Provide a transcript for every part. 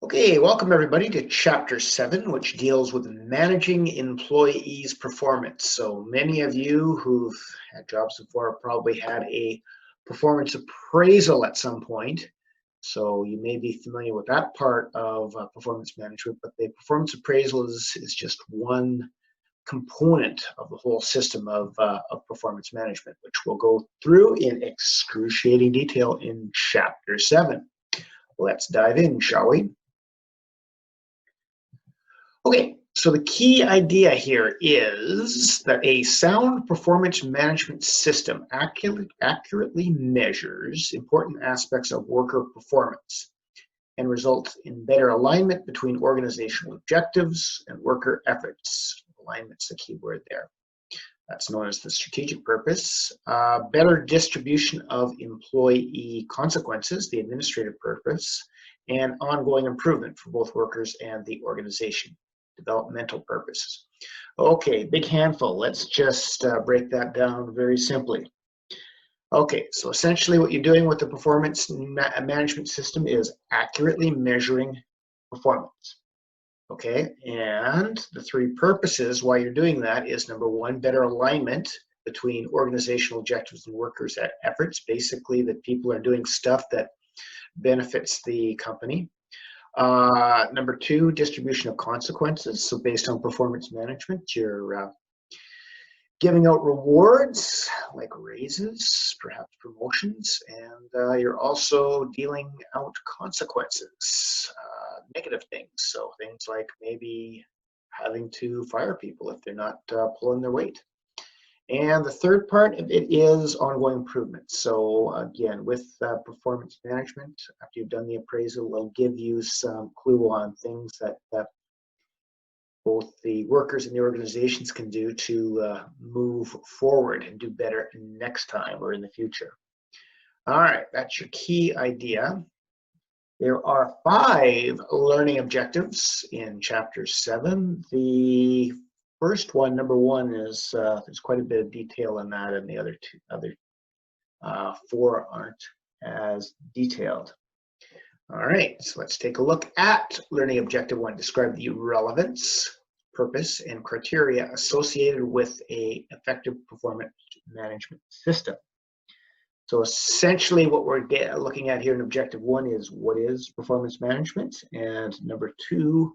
Okay, welcome everybody to Chapter 7, which deals with managing employees' performance. So many of you who've had jobs before probably had a performance appraisal at some point. So you may be familiar with that part of performance management, but the performance appraisal is just one component of the whole system of performance management, which we'll go through in excruciating detail in Chapter 7. Let's dive in, shall we? Okay, so the key idea here is that a sound performance management system accurately measures important aspects of worker performance and results in better alignment between organizational objectives and worker efforts. Alignment's the key word there. That's known as the strategic purpose. Better distribution of employee consequences, the administrative purpose, and ongoing improvement for both workers and the organization. Developmental purposes. Okay, big handful. Let's just break that down very simply. Okay, so essentially what you're doing with the performance management system is accurately measuring performance. Okay, and the three purposes why you're doing that is number one, better alignment between organizational objectives and workers' efforts. Basically, that people are doing stuff that benefits the company. Number two, distribution of consequences. So based on performance management, you're giving out rewards like raises, perhaps promotions, and you're also dealing out consequences, negative things. So things like maybe having to fire people if they're not pulling their weight. And the third part of it is ongoing improvement. So again, with performance management, after you've done the appraisal, it'll give you some clue on things that both the workers and the organizations can do to move forward and do better next time or in the future. All right, that's your key idea. There are 5 learning objectives in Chapter 7. The first one, number 1, is there's quite a bit of detail in that, and the other 4 aren't as detailed. All right, so let's take a look at learning objective 1. Describe the relevance, purpose, and criteria associated with an effective performance management system. So essentially what we're looking at here in objective 1 is what is performance management, and number 2,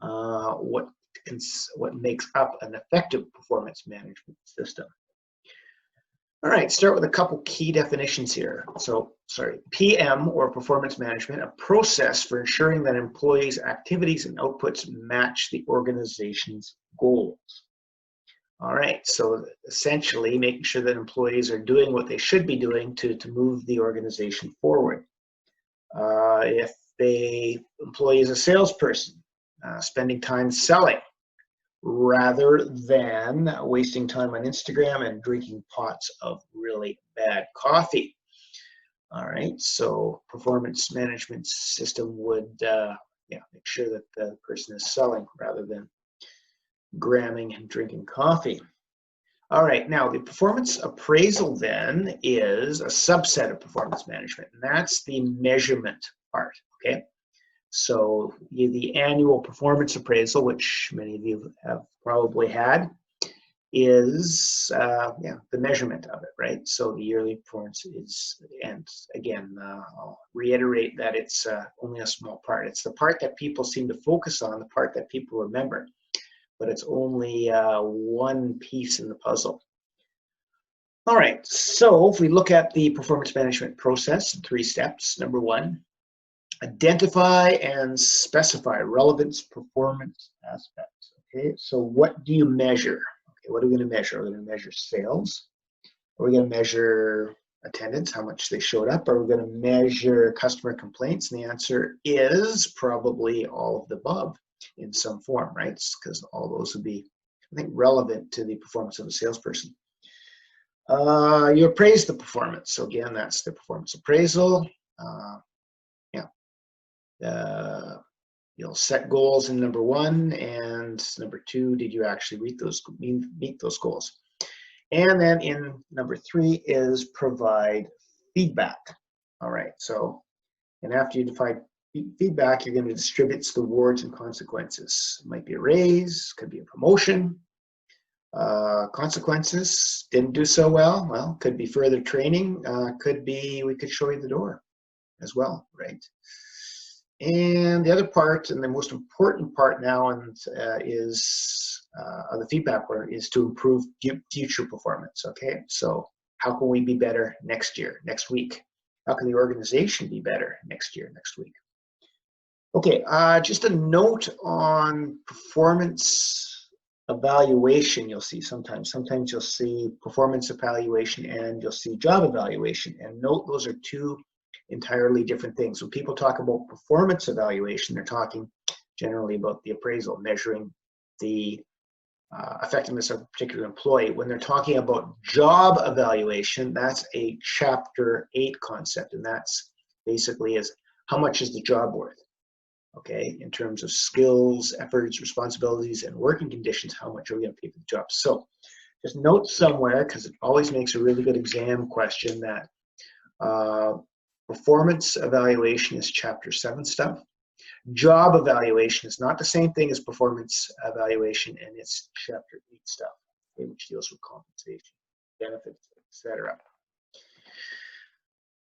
what makes up an effective performance management system. All right, start with a couple key definitions here. So, PM, or performance management, a process for ensuring that employees' activities and outputs match the organization's goals. All right, so essentially making sure that employees are doing what they should be doing to move the organization forward. If the employee is a salesperson, spending time selling rather than wasting time on Instagram and drinking pots of really bad coffee. All right, so performance management system would make sure that the person is selling rather than gramming and drinking coffee. All right, now the performance appraisal then is a subset of performance management, and that's the measurement part, okay? So the annual performance appraisal, which many of you have probably had, is the measurement of it, right? So the yearly performance is, and again, I'll reiterate that it's only a small part. It's the part that people seem to focus on, the part that people remember, but it's only one piece in the puzzle. All right, so if we look at the performance management process, 3 steps. Number 1, identify and specify relevance performance aspects. Okay, so what do you measure? Okay, what are we going to measure? Are we going to measure sales? Are we going to measure attendance, how much they showed up? Are we going to measure customer complaints? And the answer is probably all of the above in some form, right? Because all those would be, I think, relevant to the performance of a salesperson. You appraise the performance. So again, that's the performance appraisal. You'll set goals in number 1, and number 2, did you actually meet those goals? And then in number 3 is provide feedback. All right, so, and after you feedback, you're going to distribute the rewards and consequences. It might be a raise, could be a promotion. Consequences, didn't do so well. Well, could be further training. Could be we could show you the door as well, right? And the other part, and the most important part now, is the feedback part, is to improve future performance. Okay, so how can we be better next year, next week? How can the organization be better next year, next week? Okay, just a note on performance evaluation. You'll see sometimes you'll see performance evaluation and you'll see job evaluation, and note those are two entirely different things. When people talk about performance evaluation, they're talking generally about the appraisal, measuring the effectiveness of a particular employee. When they're talking about job evaluation, that's a Chapter 8 concept, and that's basically is how much is the job worth? Okay, in terms of skills, efforts, responsibilities, and working conditions, how much are we going to pay for the job? So just note somewhere, because it always makes a really good exam question, that performance evaluation is Chapter 7 stuff. Job evaluation is not the same thing as performance evaluation, and it's Chapter 8 stuff, okay, which deals with compensation, benefits, etc.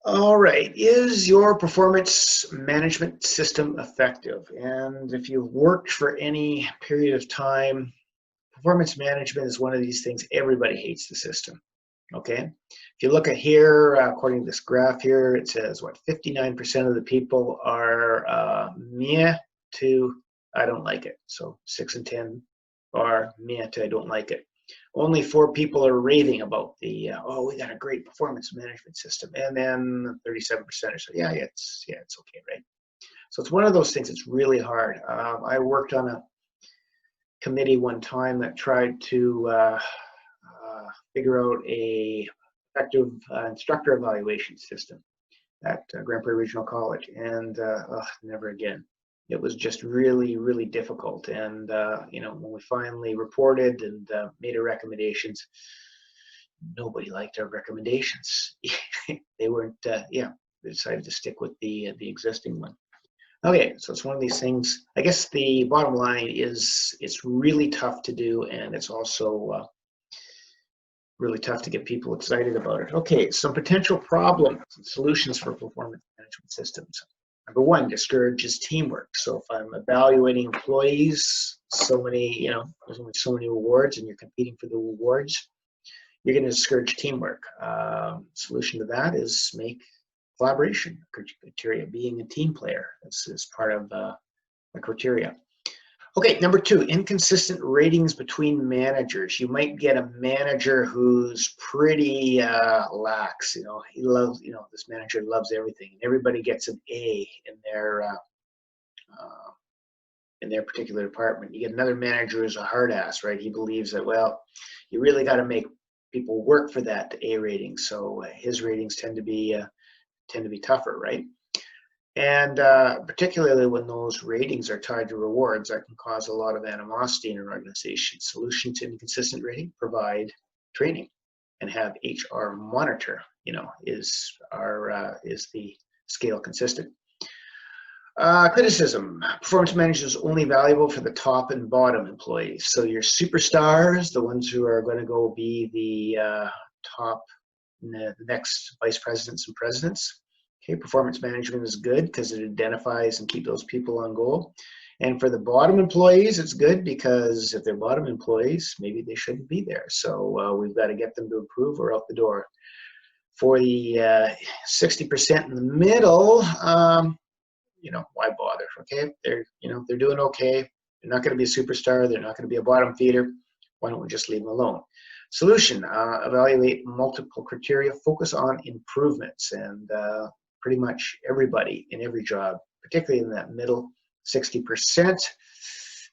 All right, is your performance management system effective? And if you've worked for any period of time, performance management is one of these things. Everybody hates the system, okay? If you look at here, according to this graph here, it says, what, 59% of the people are meh to I don't like it. So 6 and 10 are meh to I don't like it. Only 4 people are raving about the, oh, we got a great performance management system. And then 37% are saying, yeah, it's okay, right? So it's one of those things that's really hard. I worked on a committee one time that tried to figure out a effective instructor evaluation system at Grand Prairie Regional College, and never again. It was just really, really difficult. And you know, when we finally reported and made our recommendations, nobody liked our recommendations. They weren't. Yeah, they decided to stick with the existing one. Okay, so it's one of these things. I guess the bottom line is it's really tough to do, and it's also really tough to get people excited about it. Okay, some potential problems and solutions for performance management systems. Number one, discourages teamwork. So if I'm evaluating employees, so many, you know, there's only so many awards and you're competing for the awards, you're going to discourage teamwork. Solution to that is make collaboration criteria, being a team player. This is part of the criteria. Okay, number two, inconsistent ratings between managers. You might get a manager who's pretty lax. You know, he loves, you know, this manager loves everything, and everybody gets an A in their particular department. You get another manager who's a hard ass, right? He believes that, well, you really got to make people work for that A rating. So his ratings tend to be tougher, right? And particularly when those ratings are tied to rewards, that can cause a lot of animosity in an organization. Solution to inconsistent rating: provide training and have HR monitor. You know, is the scale consistent? Criticism: performance managers only valuable for the top and bottom employees. So your superstars, the ones who are going to go be the top, the next vice presidents and presidents. Okay, performance management is good because it identifies and keeps those people on goal. And for the bottom employees, it's good because if they're bottom employees, maybe they shouldn't be there. So we've got to get them to improve or out the door. For the 60% in the middle, you know, why bother? Okay, they're doing okay. They're not going to be a superstar. They're not going to be a bottom feeder. Why don't we just leave them alone? Solution: evaluate multiple criteria. Focus on improvements, and pretty much everybody in every job, particularly in that middle 60%,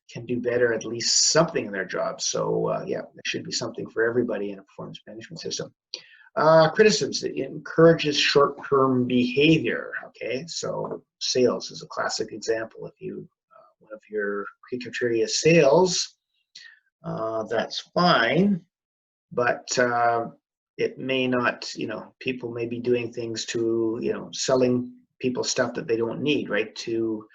can do better at least something in their job. So yeah, there should be something for everybody in a performance management system. Criticisms: it encourages short-term behavior. Okay, so sales is a classic example. If you one of your key criteria is sales, that's fine, but it may not, you know, people may be doing things to, you know, selling people stuff that they don't need, right? To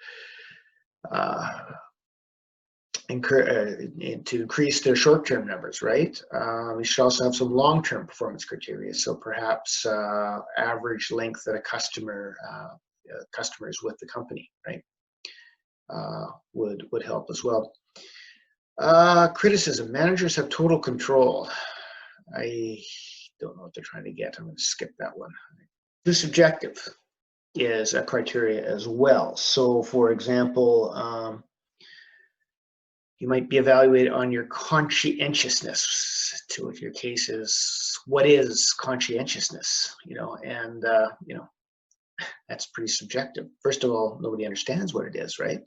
increase their short-term numbers, right? You should also have some long-term performance criteria. So perhaps average length that a customer is with the company, right? Would help as well. Criticism. Managers have total control. I don't know what they're trying to get. I'm going to skip that one. The subjective is a criteria as well. So, for example, you might be evaluated on your conscientiousness. Two of your cases. What is conscientiousness? And that's pretty subjective. First of all, nobody understands what it is, right?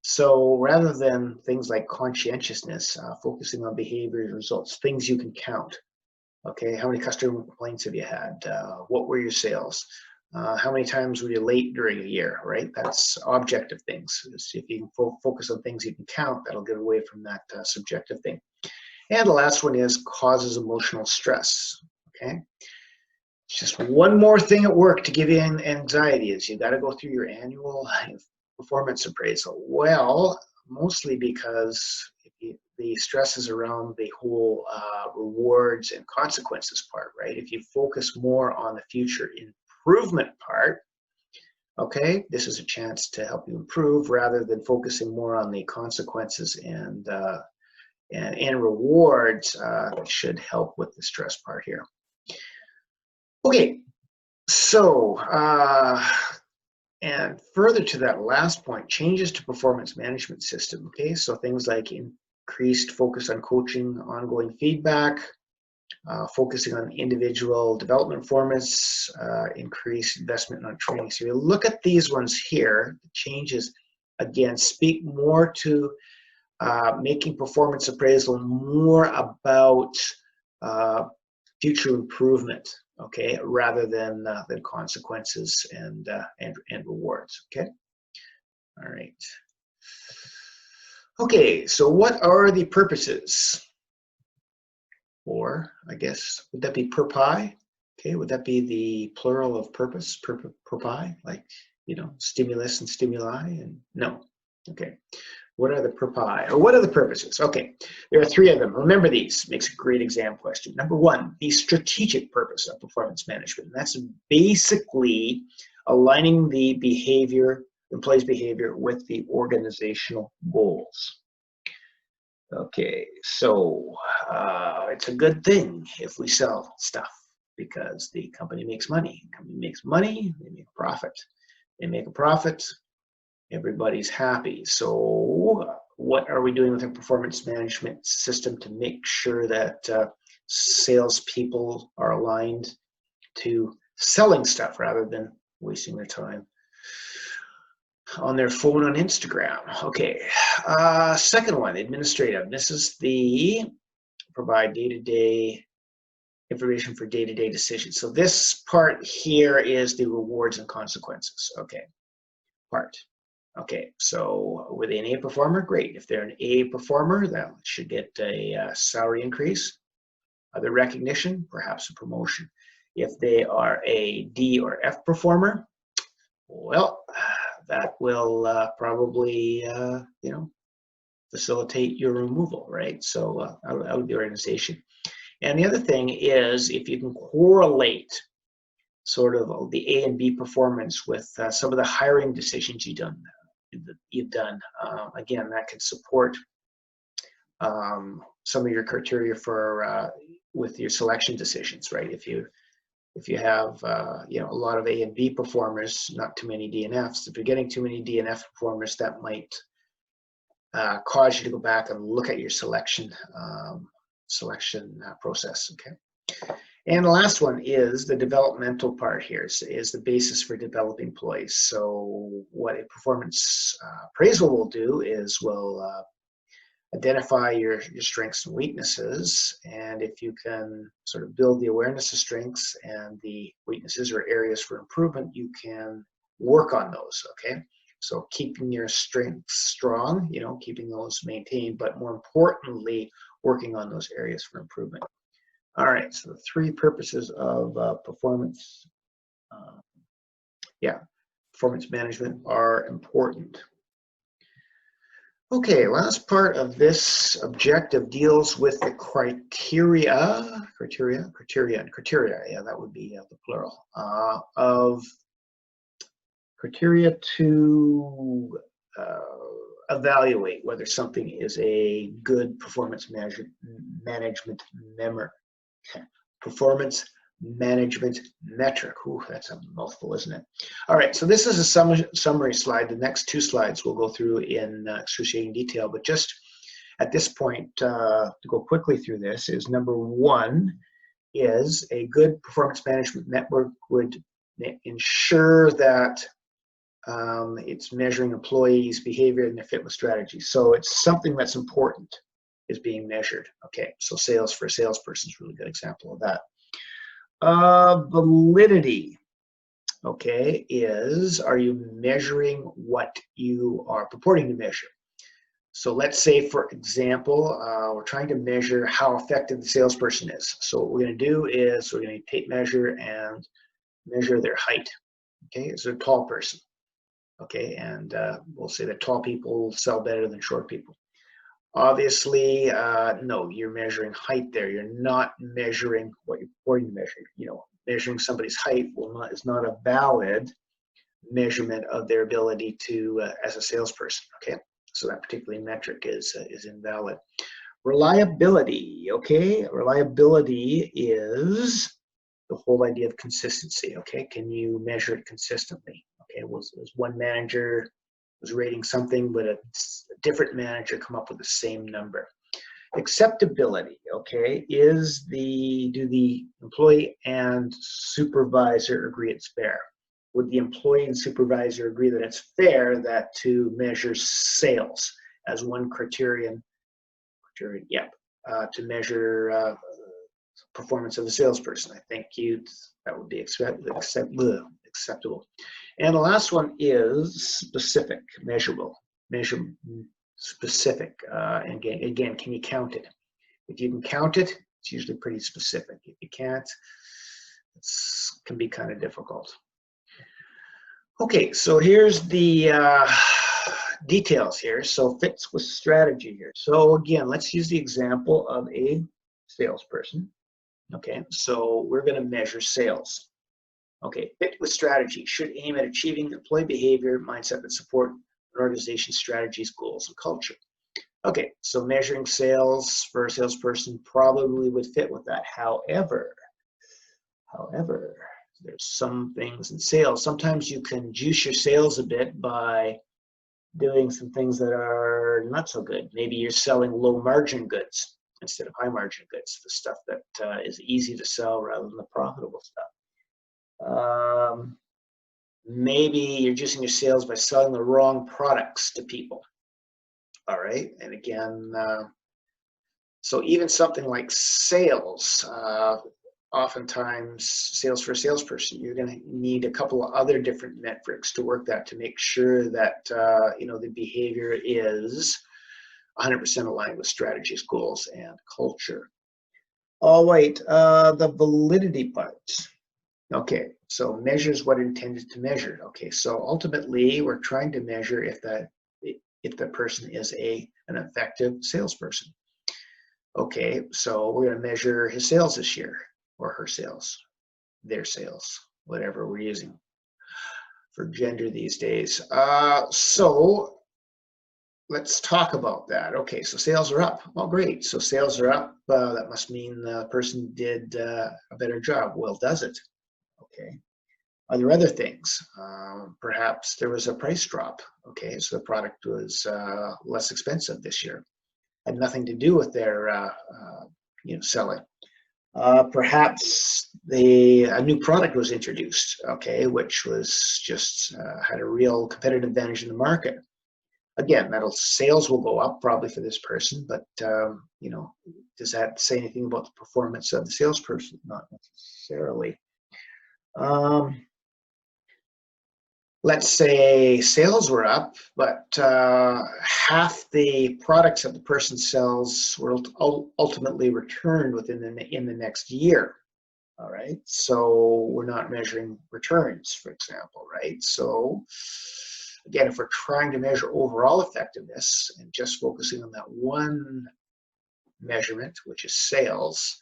So rather than things like conscientiousness, focusing on behavior results, things you can count. Okay, how many customer complaints have you had? What were your sales? How many times were you late during a year, right? That's objective things. So if you can focus on things you can count, that'll get away from that subjective thing. And the last one is causes emotional stress, okay? Just one more thing at work to give you anxiety is you got to go through your annual performance appraisal. Well, mostly because the stress is around the whole rewards and consequences part, right? If you focus more on the future improvement part, okay, this is a chance to help you improve rather than focusing more on the consequences and rewards. Should help with the stress part here. Okay, so and further to that last point, changes to performance management system. Okay, so things like increased focus on coaching, ongoing feedback, focusing on individual development performance, increased investment on training. So you look at these ones here, the changes again speak more to making performance appraisal more about future improvement, okay, rather than consequences and rewards. Okay, all right. Okay, so what are the purposes? Or I guess would that be purpi? Okay, would that be the plural of purpose? Purpi, like stimulus and stimuli, and no. Okay. What are the purpi, or what are the purposes? Okay, there are three of them. Remember these, makes a great exam question. Number one, the strategic purpose of performance management. And that's basically aligning the employee's behavior with the organizational goals. Okay, so it's a good thing if we sell stuff because the company makes money. The company makes money, they make a profit. They make a profit, everybody's happy. So what are we doing with our performance management system to make sure that salespeople are aligned to selling stuff rather than wasting their time on their phone on Instagram? Okay, second one, administrative. This is the provide day-to-day information for day-to-day decisions. So this part here is the rewards and consequences. Okay, part. Okay, so were they an A performer? Great. If they're an A performer, that should get a salary increase. Other recognition, perhaps a promotion. If they are a D or F performer, well, that will probably, facilitate your removal, right? So out of the organization. And the other thing is if you can correlate sort of the A and B performance with some of the hiring decisions you've done. Again, that can support some of your criteria for with your selection decisions, right? If you have a lot of A and B performers, not too many DNFs. If you're getting too many DNF performers, that might cause you to go back and look at your selection process. Okay. And the last one is the developmental part here, is the basis for developing employees. So what a performance appraisal will do is will identify your strengths and weaknesses. And if you can sort of build the awareness of strengths and the weaknesses or areas for improvement, you can work on those, okay? So keeping your strengths strong, keeping those maintained, but more importantly, working on those areas for improvement. All right, so the three purposes of performance. performance management are important. Okay, last part of this objective deals with the criteria, yeah, that would be the plural, of criteria to evaluate whether something is a good performance management performance management metric. Ooh, that's a mouthful, isn't it? All right, so this is a summary slide. The next two slides we'll go through in excruciating detail, but just at this point, to go quickly through this, is number one is a good performance management network would ensure that it's measuring employees' behavior and their fit with strategy. So it's something that's important is being measured. Okay, so sales for a salesperson is a really good example of that. Validity, okay, are you measuring what you are purporting to measure? So let's say, for example, we're trying to measure how effective the salesperson is. So what we're going to do is we're going to tape measure and measure their height. Okay, is it a tall person? Okay, and we'll say that tall people sell better than short people. Obviously, no, you're measuring height there. You're not measuring what you're purporting to measure. You know, measuring somebody's height is not a valid measurement of their ability to, as a salesperson. Okay, so that particular metric is invalid. Reliability. Okay, reliability is the whole idea of consistency. Okay, can you measure it consistently? Okay, was one manager was rating something, but a different manager come up with the same number. Acceptability, okay, do the employee and supervisor agree it's fair? Would the employee and supervisor agree that it's fair that to measure sales as one criterion, yep, to measure performance of the salesperson? I think that would be acceptable. And the last one is specific, measurable, specific. And again, can you count it? If you can count it, it's usually pretty specific. If you can't, it can be kind of difficult. Okay, so here's the details here. So fits with strategy here. So again, let's use the example of a salesperson. Okay, so we're going to measure sales. Okay, fit with strategy should aim at achieving employee behavior, mindset that support an organization's strategies, goals, and culture. Okay, so measuring sales for a salesperson probably would fit with that. However, there's some things in sales. Sometimes you can juice your sales a bit by doing some things that are not so good. Maybe you're selling low margin goods instead of high margin goods, the stuff that is easy to sell rather than the profitable stuff. Maybe you're juicing your sales by selling the wrong products to people. All right, and again, so even something like sales, oftentimes sales for a salesperson, you're going to need a couple of other different metrics to work that to make sure that the behavior is 100% aligned with strategies, goals, and culture. All right, the validity parts. Okay, so measures what intended to measure. Okay, so ultimately we're trying to measure if the person is an effective salesperson. Okay, so we're going to measure his sales this year, or her sales, their sales, whatever we're using for gender these days. So let's talk about that. Okay, so sales are up. Well, great. So sales are up. That must mean the person did a better job. Well, does it? Okay. Are there other things? Perhaps there was a price drop. Okay, so the product was less expensive this year. Had nothing to do with their selling. Perhaps a new product was introduced. Okay, which was just had a real competitive advantage in the market. Again, sales will go up probably for this person, but does that say anything about the performance of the salesperson? Not necessarily. Let's say sales were up, but half the products that the person sells were ultimately returned in the next year. All right, so we're not measuring returns, for example, right? So again, if we're trying to measure overall effectiveness and just focusing on that one measurement, which is sales,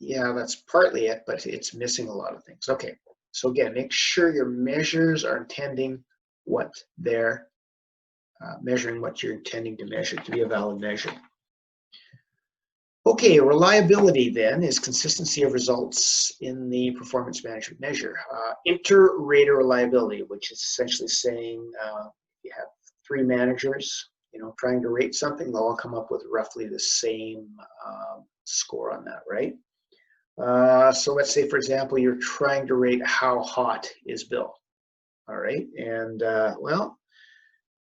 yeah, that's partly it, but it's missing a lot of things. Okay, so again, make sure your measures are intending what they're measuring, what you're intending to measure to be a valid measure. Okay, reliability then is consistency of results in the performance management measure. Inter-rater reliability, which is essentially saying you have 3 managers, trying to rate something, they'll all come up with roughly the same score on that, right? So let's say, for example, you're trying to rate how hot is Bill, all right? And well,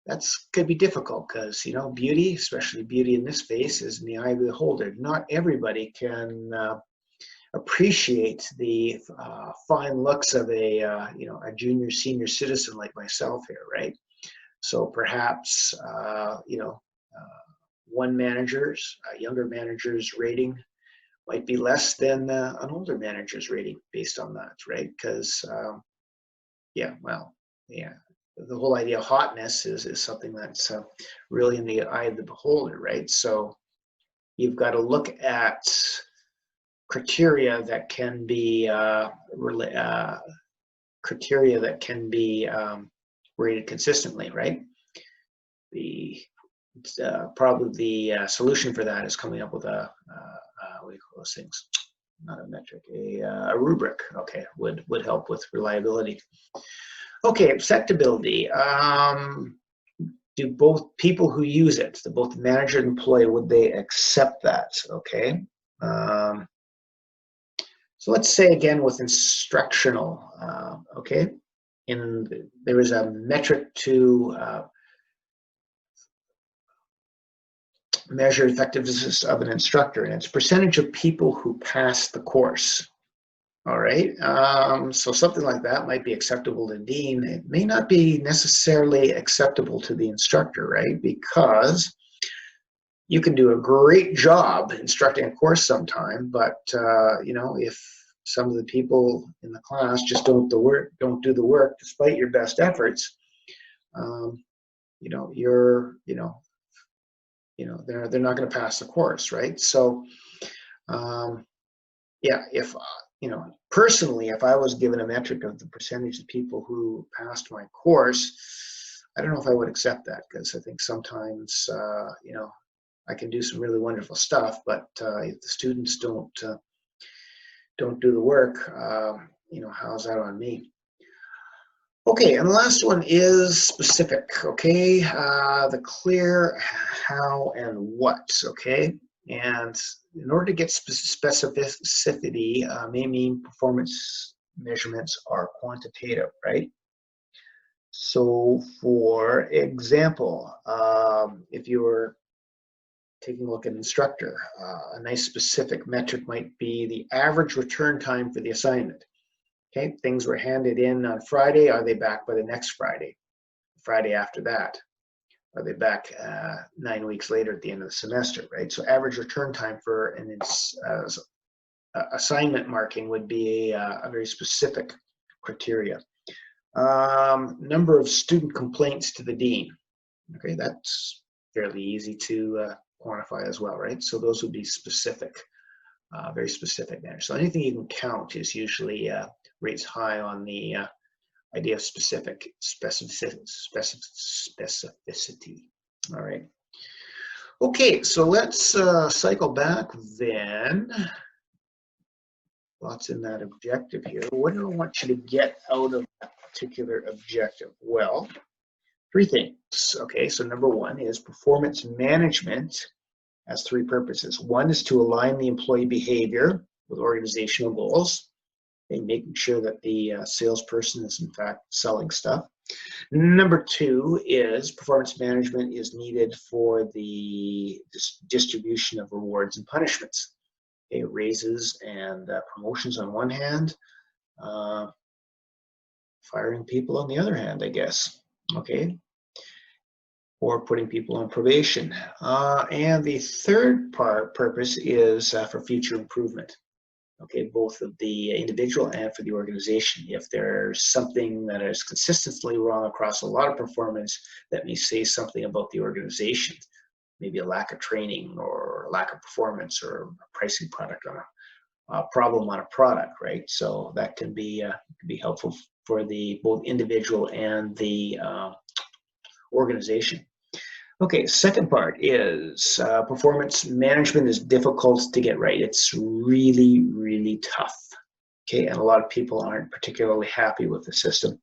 that's could be difficult because, beauty, especially beauty in this space, is in the eye of the beholder. Not everybody can appreciate the fine looks of a junior senior citizen like myself here, right? So perhaps one manager's younger manager's rating might be less than an older manager's rating based on that, right? Because the whole idea of hotness is something that's really in the eye of the beholder, right? So you've got to look at criteria that can be rated consistently, right? Probably the solution for that is coming up with a what do you call those things? Not a metric, a rubric. Okay, would help with reliability. Okay, acceptability. Do both people who use it, both the manager and employee, would they accept that? Okay. So let's say again with instructional. Okay, there is a metric to measure effectiveness of an instructor, and it's percentage of people who pass the course. All right, so something like that might be acceptable to Dean. It may not be necessarily acceptable to the instructor, right? Because you can do a great job instructing a course sometime, but if some of the people in the class just don't do the work despite your best efforts, they're not going to pass the course, right? So, if personally, if I was given a metric of the percentage of people who passed my course, I don't know if I would accept that, because I think sometimes, I can do some really wonderful stuff, but if the students don't do the work, how's that on me? Okay, and the last one is specific, okay? The clear how and what, okay? And in order to get specificity, may mean performance measurements are quantitative, right? So for example, if you were taking a look at an instructor, a nice specific metric might be the average return time for the assignment. Okay, things were handed in on Friday. Are they back by the next Friday? Friday after that? Are they back 9 weeks later at the end of the semester, right? So average return time for an assignment marking would be a very specific criteria. Number of student complaints to the dean. Okay, that's fairly easy to quantify as well, right? So those would be specific, very specific there. So anything you can count is usually rates high on the idea of specificity. All right. Okay, so let's cycle back then. Lots in that objective here. What do I want you to get out of that particular objective? Well, 3 things. Okay, so number 1 is performance management has 3 purposes. 1 is to align the employee behavior with organizational goals, and making sure that the salesperson is in fact selling stuff. Number 2 is performance management is needed for the distribution of rewards and punishments. Okay, raises and promotions on one hand, firing people on the other hand, I guess. Okay, or putting people on probation. And the third purpose is for future improvement. okay, both of the individual and for the organization. If there's something that is consistently wrong across a lot of performance, that may say something about the organization, maybe a lack of training or lack of performance or a pricing product on a problem on a product, right? So that can be helpful for the both individual and the organization. Okay, second part is performance management is difficult to get right. It's really, really tough. Okay, and a lot of people aren't particularly happy with the system.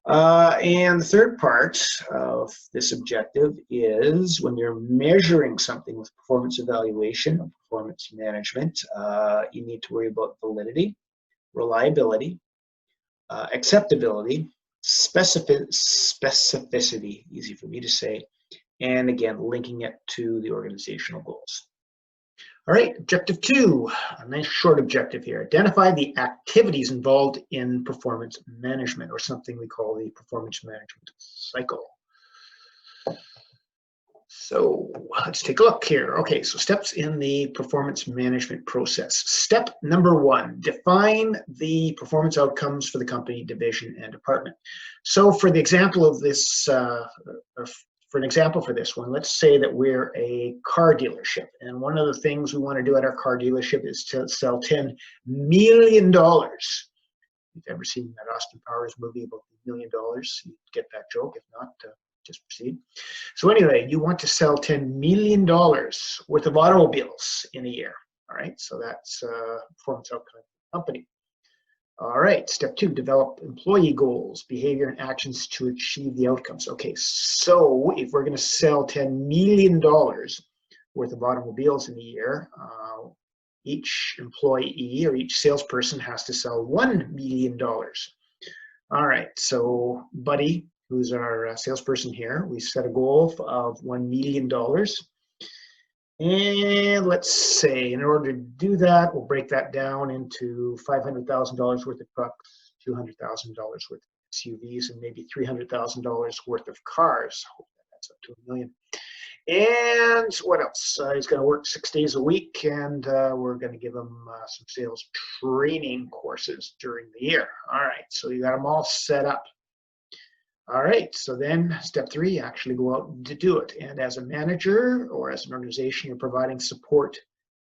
And the third part of this objective is when you're measuring something with performance evaluation or performance management, you need to worry about validity, reliability, acceptability, specificity, easy for me to say, and again, linking it to the organizational goals. All right, objective 2, a nice short objective here. Identify the activities involved in performance management, or something we call the performance management cycle. So let's take a look here. Okay, so steps in the performance management process. Step number 1, define the performance outcomes for the company, division, and department. So for the example of this, for an example for this one, let's say that we're a car dealership, and one of the things we want to do at our car dealership is to sell $10 million. If you've ever seen that Austin Powers movie about $1 million, you get that joke. If not, just proceed. So anyway, you want to sell $10 million worth of automobiles in a year. All right, so that's performance outcome of the company. All right, step 2, develop employee goals, behavior, and actions to achieve the outcomes. Okay, so if we're going to sell $10 million worth of automobiles in a year, each employee or each salesperson has to sell $1 million. All right, so Buddy, who's our salesperson here, we set a goal of $1 million. And let's say in order to do that, we'll break that down into $500,000 worth of trucks, $200,000 worth of SUVs, and maybe $300,000 worth of cars. Hope that adds up to $1 million. And what else? He's going to work 6 days a week, and we're going to give him some sales training courses during the year. All right, so you got them all set up. All right, so then step 3, actually go out to do it. And as a manager or as an organization, you're providing support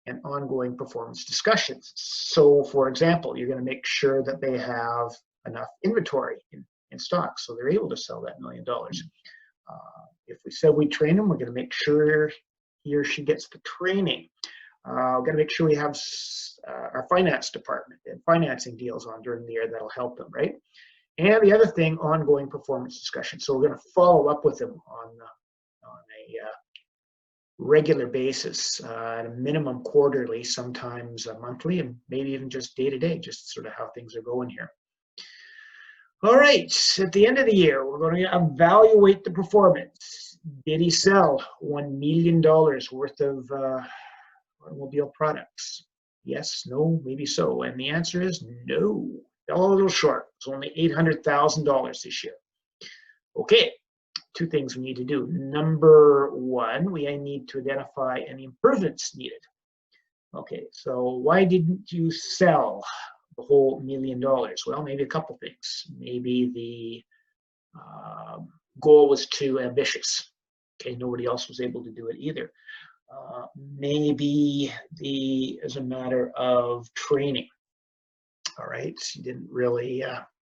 and ongoing performance discussions. So for example, you're going to make sure that they have enough inventory in stock so they're able to sell that $1 million. If we said we train them, we're going to make sure he or she gets the training. We're going to make sure we have our finance department and financing deals on during the year that'll help them, right? And the other thing, ongoing performance discussion. So we're going to follow up with them on a regular basis, at a minimum quarterly, sometimes monthly, and maybe even just day to day, just sort of how things are going here. All right, at the end of the year, we're going to evaluate the performance. Did he sell $1 million worth of automobile products? Yes, no, maybe so. And the answer is no. Fell a little short. It's only $800,000 this year. Okay, 2 things we need to do. Number 1, we need to identify any improvements needed. Okay, so why didn't you sell the whole $1 million? Well, maybe a couple things. Maybe the goal was too ambitious. Okay, nobody else was able to do it either. Maybe as a matter of training. All right, you didn't really,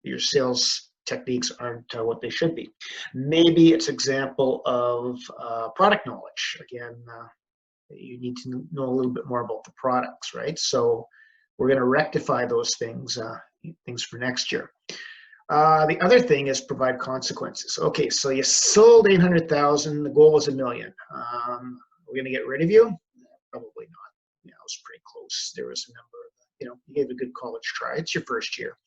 your sales techniques aren't what they should be. Maybe it's example of product knowledge. Again, you need to know a little bit more about the products, right? So we're going to rectify those things for next year. The other thing is provide consequences. Okay, so you sold 800,000. The goal was $1 million. We're going to get rid of you? Probably not. Yeah, it was pretty close. There was a number of, you gave a good college try. It's your first year.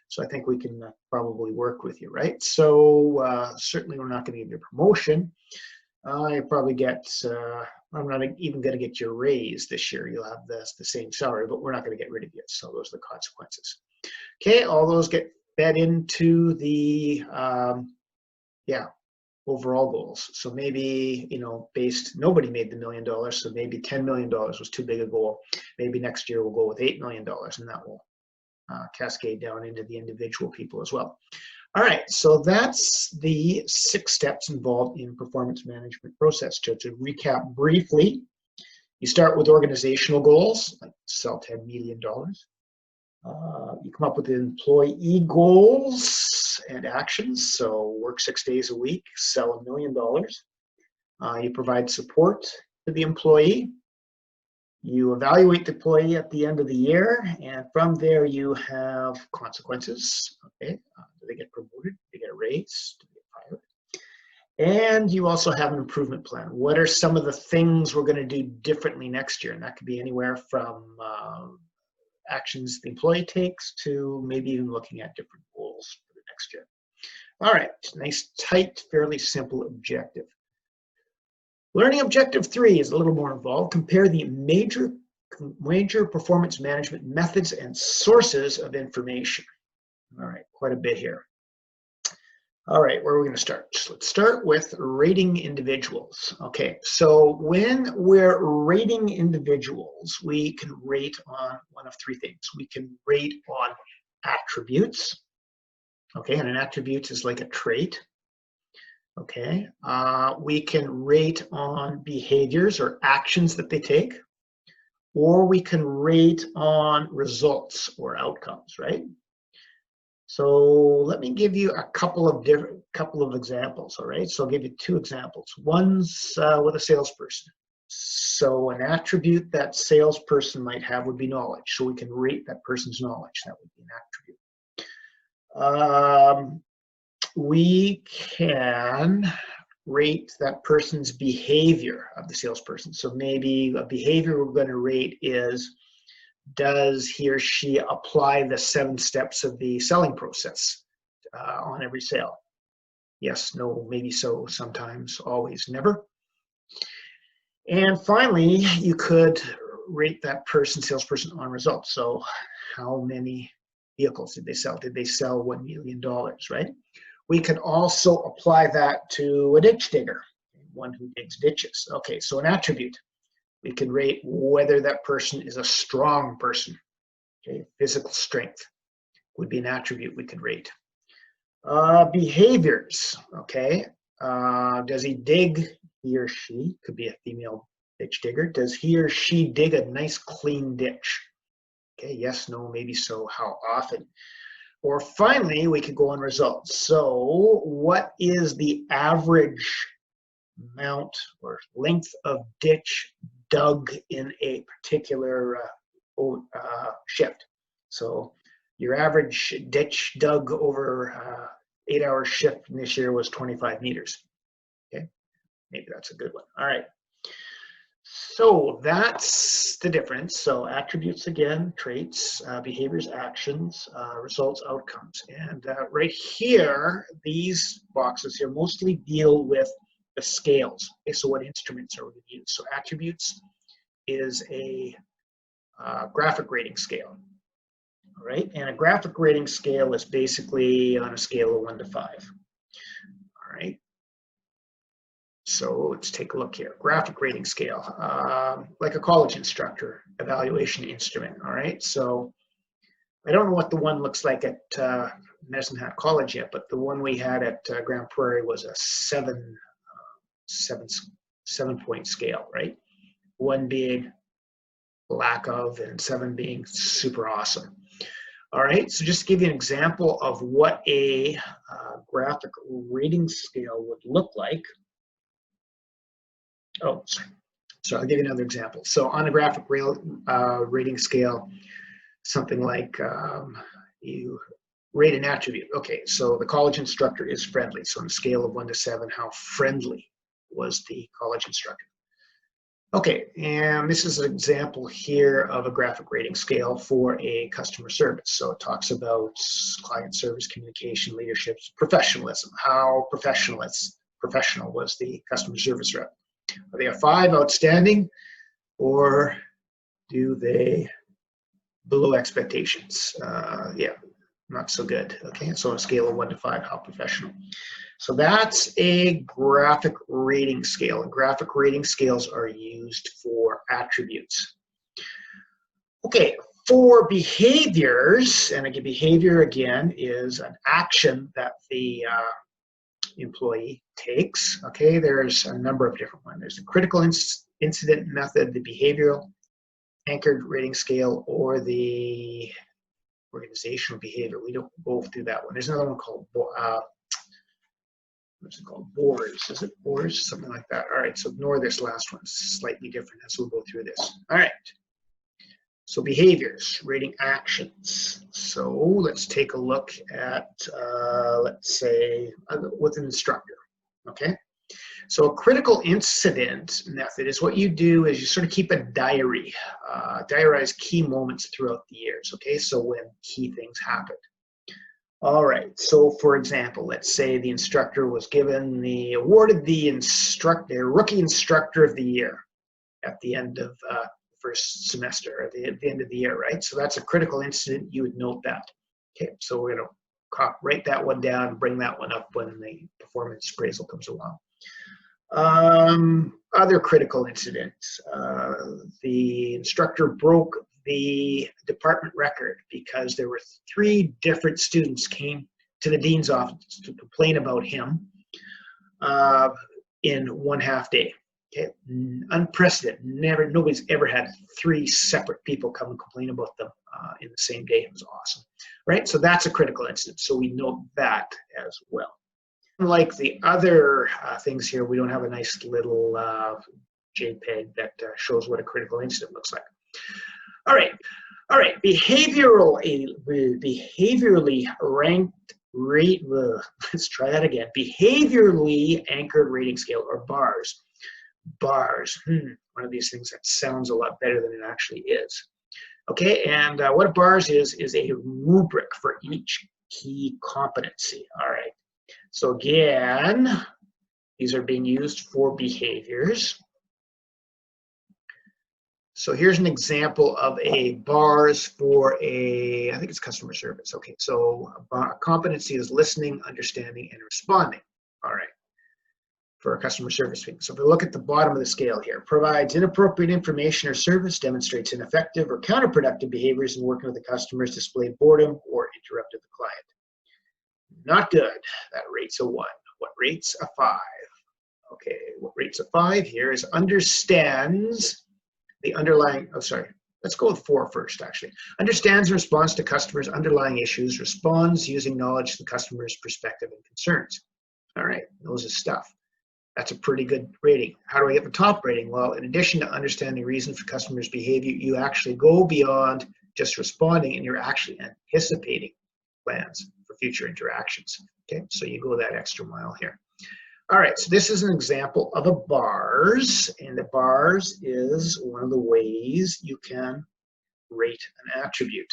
So I think we can probably work with you, right? So certainly we're not going to give you a promotion. You probably get, I'm not even going to get your raise this year. You'll have the same salary, but we're not going to get rid of you. So those are the consequences. Okay, all those get fed into the, overall goals. So maybe, nobody made the $1 million, so maybe $10 million was too big a goal. Maybe next year we'll go with $8 million, and that will cascade down into the individual people as well. All right, so that's the 6 steps involved in performance management process. To recap briefly, you start with organizational goals, like sell $10 million. You come up with employee goals and actions, so work 6 days a week, sell $1 million. You provide support to the employee. You evaluate the employee at the end of the year, and from there you have consequences. Okay, do they get promoted? Do they get a raise? Do they get fired? And you also have an improvement plan. What are some of the things we're going to do differently next year? And that could be anywhere from actions the employee takes to maybe even looking at different goals for the next year. All right, nice, tight, fairly simple objective. Learning objective 3 is a little more involved. Compare the major performance management methods and sources of information. All right, quite a bit here. All right, where are we going to start? Let's start with rating individuals. Okay, so when we're rating individuals, we can rate on one of 3 things. We can rate on attributes. Okay, and an attribute is like a trait. Okay, we can rate on behaviors or actions that they take, or we can rate on results or outcomes, right? So let me give you a couple of examples, all right? So I'll give you 2 examples. One's with a salesperson. So an attribute that salesperson might have would be knowledge. So we can rate that person's knowledge. That would be an attribute. We can rate that person's behavior of the salesperson. So maybe a behavior we're going to rate is, does he or she apply the 7 steps of the selling process on every sale? Yes, no, maybe so, sometimes, always, never. And finally, you could rate that salesperson on results. So how many vehicles did they sell? Did they sell $1 million, right? We can also apply that to a ditch digger, one who digs ditches. Okay, so an attribute. We can rate whether that person is a strong person. Okay, physical strength would be an attribute we could rate. Behaviors, okay. Does he dig, he or she, could be a female ditch digger, does he or she dig a nice clean ditch? Okay, yes, no, maybe so, how often? Or finally, we could go on results. So what is the average amount or length of ditch dug in a particular shift? So your average ditch dug over 8-hour shift this year was 25 meters. Okay, maybe that's a good one. All right. So that's the difference. So attributes again, traits, behaviors, actions, results, outcomes. And right here, these boxes here mostly deal with the scales. Okay, so what instruments are we going to use? So attributes is a graphic rating scale. All right, and a graphic rating scale is basically on a scale of 1 to 5. All right. So let's take a look here. Graphic rating scale, like a college instructor evaluation instrument. All right. So I don't know what the one looks like at Medicine Hat College yet, but the one we had at Grand Prairie was a 7-point scale, right? 1 being lack of, and 7 being super awesome. All right. So just to give you an example of what a graphic rating scale would look like. Oh, sorry. So I'll give you another example. So on a graphic rating scale, something like you rate an attribute. Okay, so the college instructor is friendly. So on a scale of 1 to 7, how friendly was the college instructor? Okay, and this is an example here of a graphic rating scale for a customer service. So it talks about client service, communication, leadership, professionalism. How professional was the customer service rep? Are they a 5, outstanding, or do they below expectations? Yeah, not so good. Okay, so on a scale of 1 to 5, how professional? So that's a graphic rating scale. And graphic rating scales are used for attributes. Okay, for behaviors, and a behavior again is an action that the employee takes. Okay, there's a number of different ones. There's the critical incident method, the behavioral anchored rating scale, or the organizational behavior. We don't both do that one. There's another one called what's it called? BORS. Is it BORS? Something like that. All right, so ignore this last one. It's slightly different as we'll go through this. All right. So behaviors, rating actions. So let's take a look at, let's say, with an instructor, okay? So a critical incident method is what you do is you sort of keep a diary, diarize key moments throughout the years, okay? So when key things happened. All right, so for example, let's say the instructor was awarded the rookie instructor of the year at the end of first semester, at the end of the year, right? So that's a critical incident. You would note that. Okay, so we're going to write that one down and bring that one up when the performance appraisal comes along. Other critical incidents. The instructor broke the department record because there were 3 different students came to the dean's office to complain about him in 1/2 day. Okay, unprecedented. Nobody's ever had 3 separate people come and complain about them in the same day. It was awesome, right? So that's a critical incident. So we note that as well. Unlike the other things here, we don't have a nice little JPEG that shows what a critical incident looks like. All right, behaviorally ranked rate. Let's try that again. Behaviorally anchored rating scale, or BARS. BARS, one of these things that sounds a lot better than it actually is. Okay, and what a BARS is a rubric for each key competency. All right, so again, these are being used for behaviors. So here's an example of a BARS for I think it's customer service. Okay, so a competency is listening, understanding, and responding. All right. For a customer service thing. So if we look at the bottom of the scale here, provides inappropriate information or service, demonstrates ineffective or counterproductive behaviors in working with the customers, displayed boredom, or interrupted the client. Not good. That rates a 1. What rates a 5? Okay, what rates a 5 here is understands the underlying, let's go with 4 first, actually. Understands and responds to customers' underlying issues, responds using knowledge to the customer's perspective and concerns. All right, knows his stuff. That's a pretty good rating. How do I get the top rating? Well, in addition to understanding reasons for customers' behavior, you actually go beyond just responding and you're actually anticipating plans for future interactions. Okay, so you go that extra mile here. All right, so this is an example of a BARS, and the BARS is one of the ways you can rate an attribute.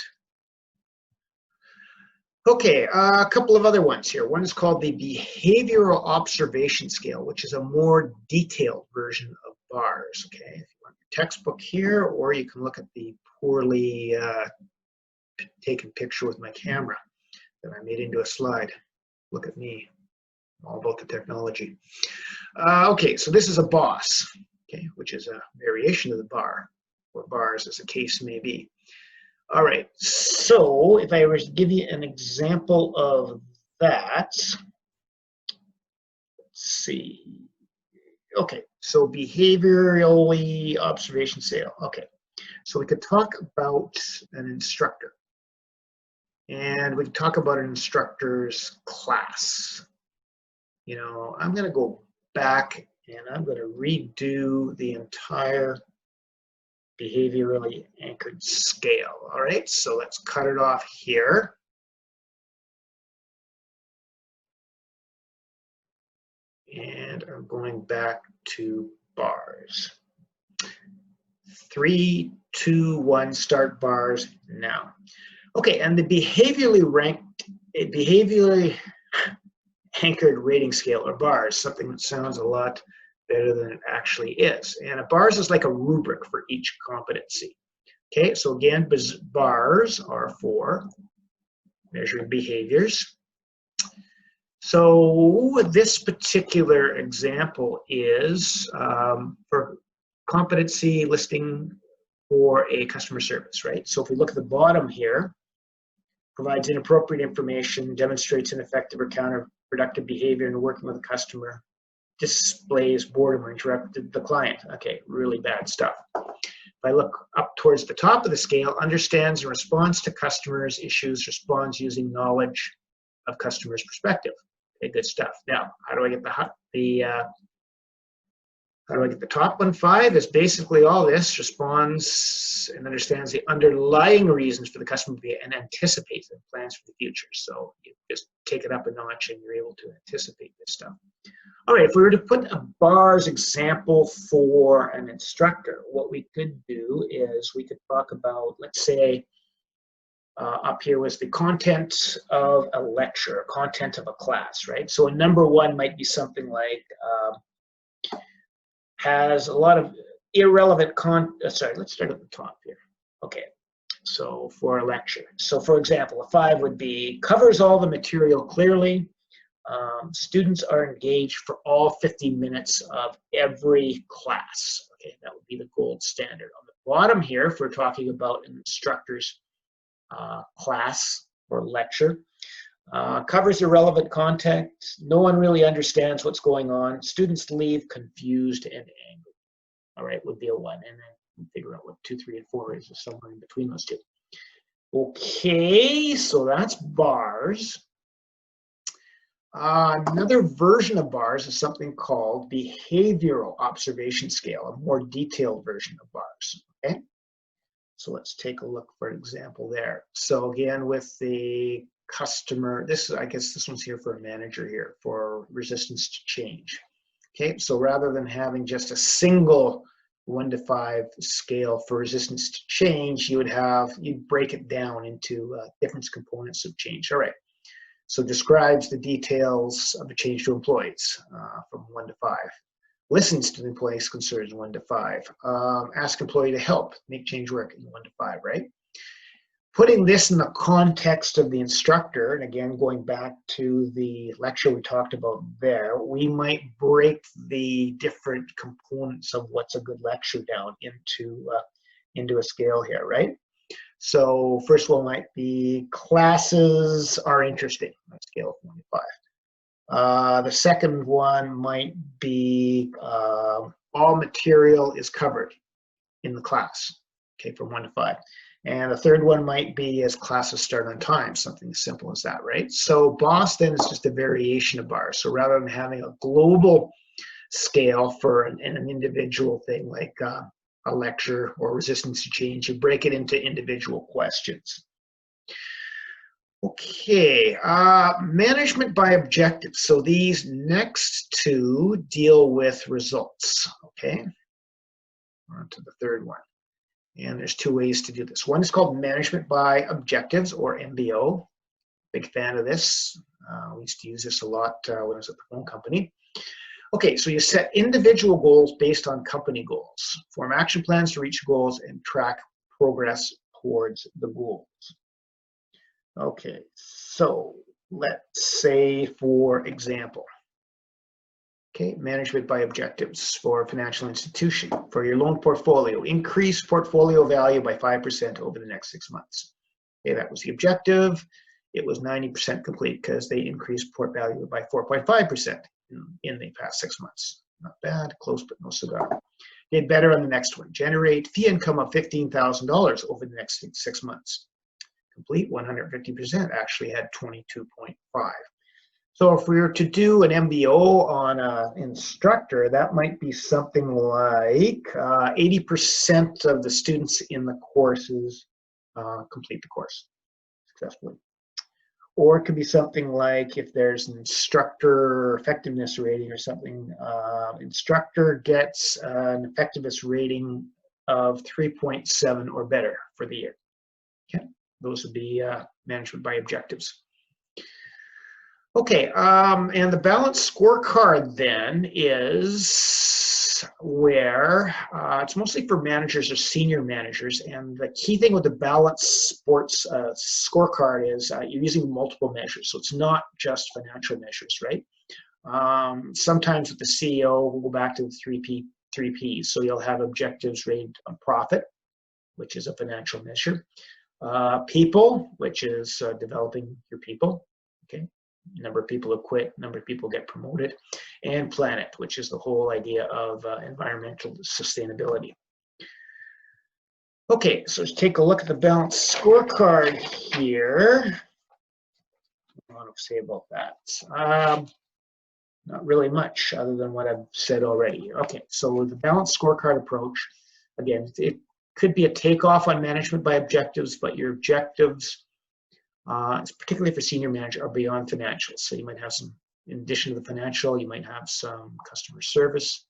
Okay, a couple of other ones here. One is called the Behavioral Observation Scale, which is a more detailed version of BARS. Okay, if you want your textbook here, or you can look at the poorly taken picture with my camera that I made into a slide. Look at me, all about the technology. Okay, so this is a BOSS, okay, which is a variation of the BAR, or BARS as the case may be. All right, so if I were to give you an example of that, let's see. Okay, so behaviorally observation scale. Okay, so we could talk about an instructor, and we could talk about an instructor's class. You know, I'm going to go back and I'm going to redo the entire behaviorally anchored scale. All right, so let's cut it off here. And I'm going back to BARS. 3, 2, 1, start BARS now. Okay, and the behaviorally anchored rating scale, or BARS, something that sounds a lot better than it actually is. And a BARS is like a rubric for each competency. Okay, so again, BARS are for measuring behaviors. So this particular example is for competency listing for a customer service, right? So if we look at the bottom here, provides inappropriate information, demonstrates ineffective or counterproductive behavior in working with a customer, displays boredom or interrupted the client. Okay, really bad stuff. If I look up towards the top of the scale, understands and responds to customers' issues, responds using knowledge of customers' perspective. Okay, good stuff. Now, how do I get the top one? 5 is basically all this, responds and understands the underlying reasons for the customer behavior and anticipates and plans for the future. So you just take it up a notch and you're able to anticipate this stuff. All right, if we were to put a bars example for an instructor, what we could do is we could talk about, let's say, up here was the content of a lecture, content of a class, right? So a number 1 might be something like, has a lot of irrelevant sorry, let's start at the top here. Okay, so for a lecture. So for example, a 5 would be, covers all the material clearly. Students are engaged for all 50 minutes of every class. Okay, that would be the gold standard. On the bottom here, if we're talking about an instructor's class or lecture, covers irrelevant content. No one really understands what's going on. Students leave confused and angry. All right, would be a 1. And then figure out what 2, 3, and 4 is, or somewhere in between those two. Okay, so that's bars. Another version of bars is something called behavioral observation scale, a more detailed version of bars. Okay, so let's take a look for an example there. So again, with the customer, I guess this one's here for a manager here for resistance to change. Okay, so rather than having just a single 1 to 5 scale for resistance to change, you'd break it down into different components of change. All right. So describes the details of a change to employees from 1 to 5. Listens to the employee's concerns 1 to 5. Ask employee to help make change work in 1 to 5, right? Putting this in the context of the instructor, and again, going back to the lecture we talked about there, we might break the different components of what's a good lecture down into a scale here, right? So first one might be classes are interesting, on a scale of 1 to 5. The second one might be all material is covered in the class, okay, from 1 to 5. And the third one might be as classes start on time, something as simple as that, right? So BOSS then is just a variation of bars. So rather than having a global scale for an individual thing like a lecture or resistance to change, you break it into individual questions. Okay, management by objectives. So these next 2 deal with results, okay? On to the third one. And there's 2 ways to do this. One is called management by objectives, or MBO. Big fan of this. We used to use this a lot when I was at the phone company. Okay, so you set individual goals based on company goals. Form action plans to reach goals and track progress towards the goals. Okay, so let's say, for example, okay, management by objectives for a financial institution. For your loan portfolio, increase portfolio value by 5% over the next 6 months. Okay, that was the objective. It was 90% complete because they increased port value by 4.5% in the past 6 months. Not bad, close but no cigar. Did better on the next one. Generate fee income of $15,000 over the next 6 months. Complete 150%, actually had 22.5. So if we were to do an MBO on an instructor, that might be something like 80% of the students in the courses complete the course successfully. Or it could be something like, if there's an instructor effectiveness rating or something, instructor gets an effectiveness rating of 3.7 or better for the year. Okay, those would be management by objectives. Okay, and the balanced scorecard then is balance where it's mostly for managers or senior managers. And the key thing with the balance sports scorecard is you're using multiple measures. So it's not just financial measures, right? Sometimes with the CEO, we'll go back to the three Ps. So you'll have objectives rated on profit, which is a financial measure. People, which is developing your people, okay? Number of people who quit, number of people get promoted, and planet, which is the whole idea of environmental sustainability. Okay, so let's take a look at the balance scorecard here. I want to say about that. Not really much other than what I've said already. Okay, so the balanced scorecard approach, again, it could be a takeoff on management by objectives, but your objectives, particularly for senior manager, are beyond financial. So you might have some, in addition to the financial, you might have some customer service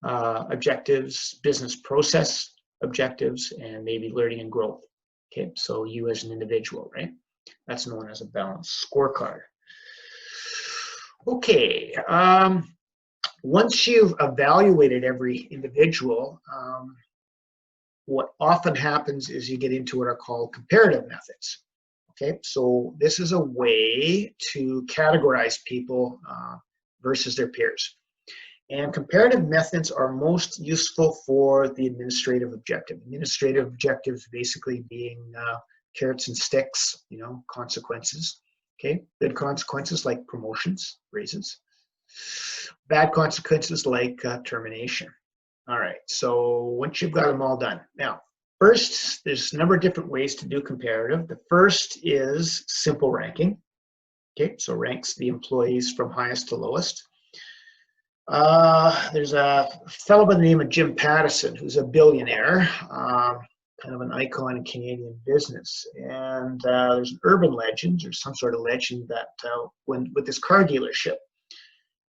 objectives, business process objectives, and maybe learning and growth. Okay, so you as an individual, right? That's known as a balanced scorecard. Okay, once you've evaluated every individual, what often happens is you get into what are called comparative methods. Okay, so this is a way to categorize people versus their peers. And comparative methods are most useful for the administrative objective. Administrative objectives basically being carrots and sticks, you know, consequences. Okay, good consequences like promotions, raises. Bad consequences like termination. All right, so once you've got them all done. Now, first, there's a number of different ways to do comparative. The first is simple ranking. Okay, so ranks the employees from highest to lowest. There's a fellow by the name of Jim Pattison, who's a billionaire, kind of an icon in Canadian business. And there's an urban legend, or some sort of legend, that with this car dealership,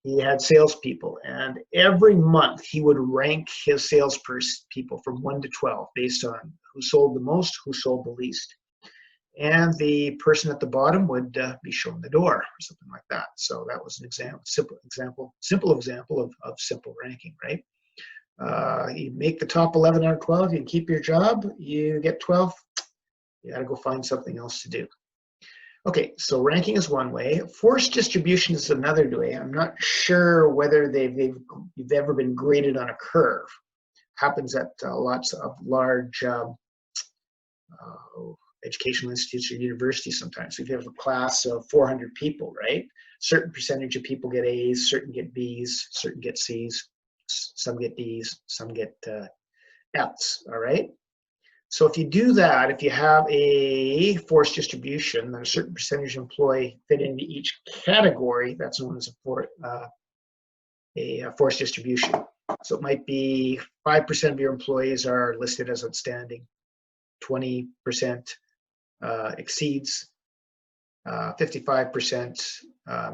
he had salespeople, and every month he would rank his salespeople from 1 to 12 based on who sold the most, who sold the least. And the person at the bottom would be shown the door, or something like that. So that was an simple example of simple ranking, right? You make the top 11 out of 12, you can keep your job, you get 12, you got to go find something else to do. Okay, so ranking is one way. Forced distribution is another way. I'm not sure whether you've ever been graded on a curve. Happens at lots of large educational institutes or universities sometimes. So if you have a class of 400 people, right? Certain percentage of people get A's, certain get B's, certain get C's, some get D's, some get F's, all right? So if you do that, if you have a forced distribution, then a certain percentage of employee fit into each category, that's known as a forced distribution. So it might be 5% of your employees are listed as outstanding, 20% exceeds, 55%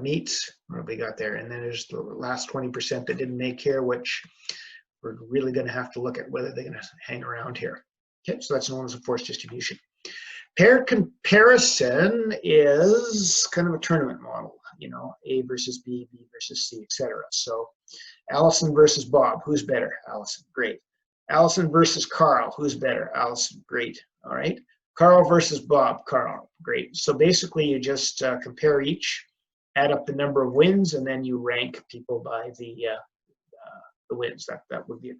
meets, what have we got there? And then there's the last 20% that didn't make here, which we're really going to have to look at whether they're going to hang around here. Okay, so that's known as a forced distribution. Paired comparison is kind of a tournament model, you know, A versus B, B versus C, etc. So Allison versus Bob, who's better? Allison, great. Allison versus Carl, who's better? Allison, great. All right. Carl versus Bob, Carl, great. So basically you just compare each, add up the number of wins, and then you rank people by the wins. That would be a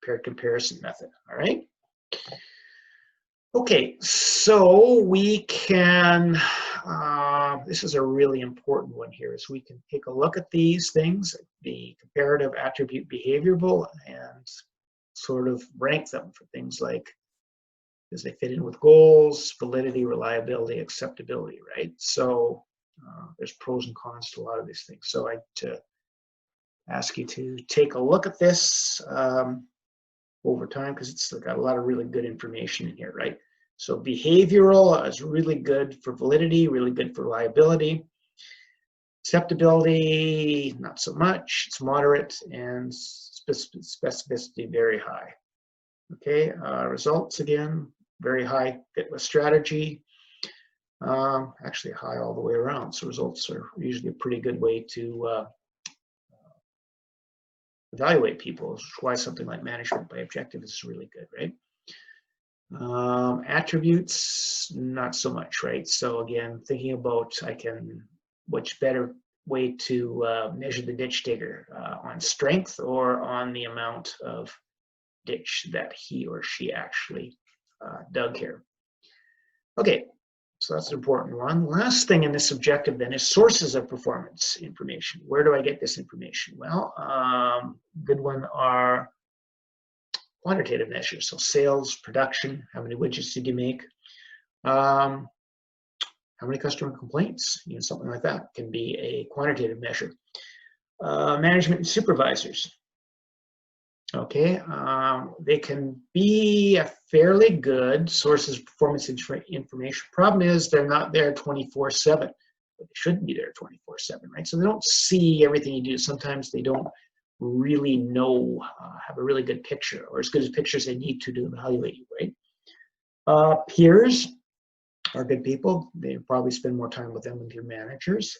paired comparison method, all right? Okay, so we can, this is a really important one here, is we can take a look at these things, the comparative attribute behavioral, and sort of rank them for things like, does they fit in with goals, validity, reliability, acceptability, right? So there's pros and cons to a lot of these things. So I'd ask you to take a look at this over time, because it's got a lot of really good information in here, right? So behavioral is really good for validity, really good for reliability. Acceptability, not so much, it's moderate, and specificity very high. Okay, results again, very high fit with strategy. Actually high all the way around, so results are usually a pretty good way to evaluate people, which is why something like management by objective is really good, right? Attributes, not so much, right? So again, thinking about which better way to measure the ditch digger, on strength or on the amount of ditch that he or she actually dug here. Okay, so that's an important one. Last thing in this objective then is sources of performance information. Where do I get this information? Well, good one are quantitative measures. So sales, production, how many widgets did you make? How many customer complaints? Something like that can be a quantitative measure. Management and supervisors. Okay, they can be a fairly good sources of performance information. Problem is they're not there 24/7, but they shouldn't be there 24/7, right? So they don't see everything you do. Sometimes they don't really know, have a really good picture, or as good as pictures they need to evaluate you, right? Peers are good people. They probably spend more time with them than your managers.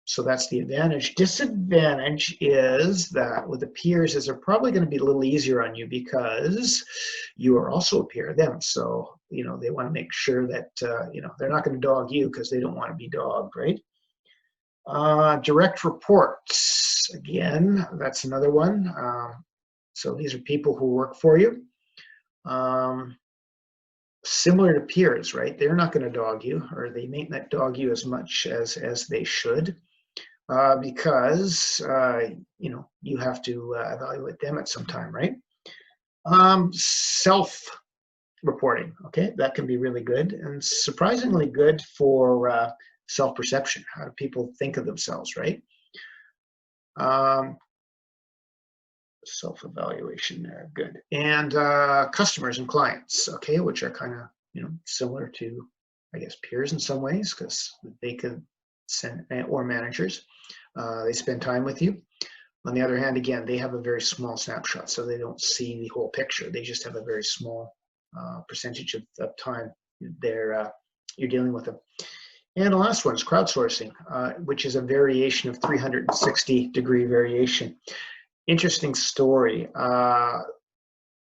So that's the advantage. Disadvantage is that with the peers is they're probably going to be a little easier on you because you are also a peer of them. So, they want to make sure that, they're not going to dog you because they don't want to be dogged, right? Direct reports, again, that's another one. So these are people who work for you. Similar to peers, right? They're not going to dog you, or they may not dog you as much as they should, because you have to evaluate them at some time, right? Self-reporting, okay, that can be really good and surprisingly good for self-perception. How do people think of themselves, right? Self-evaluation there, good. And customers and clients, okay, which are kind of similar to, I guess, peers in some ways, because they could send, or managers, they spend time with you. On the other hand, again, they have a very small snapshot, so they don't see the whole picture. They just have a very small percentage of time you're dealing with them. And the last one is crowdsourcing, which is a variation of 360-degree variation. Interesting story.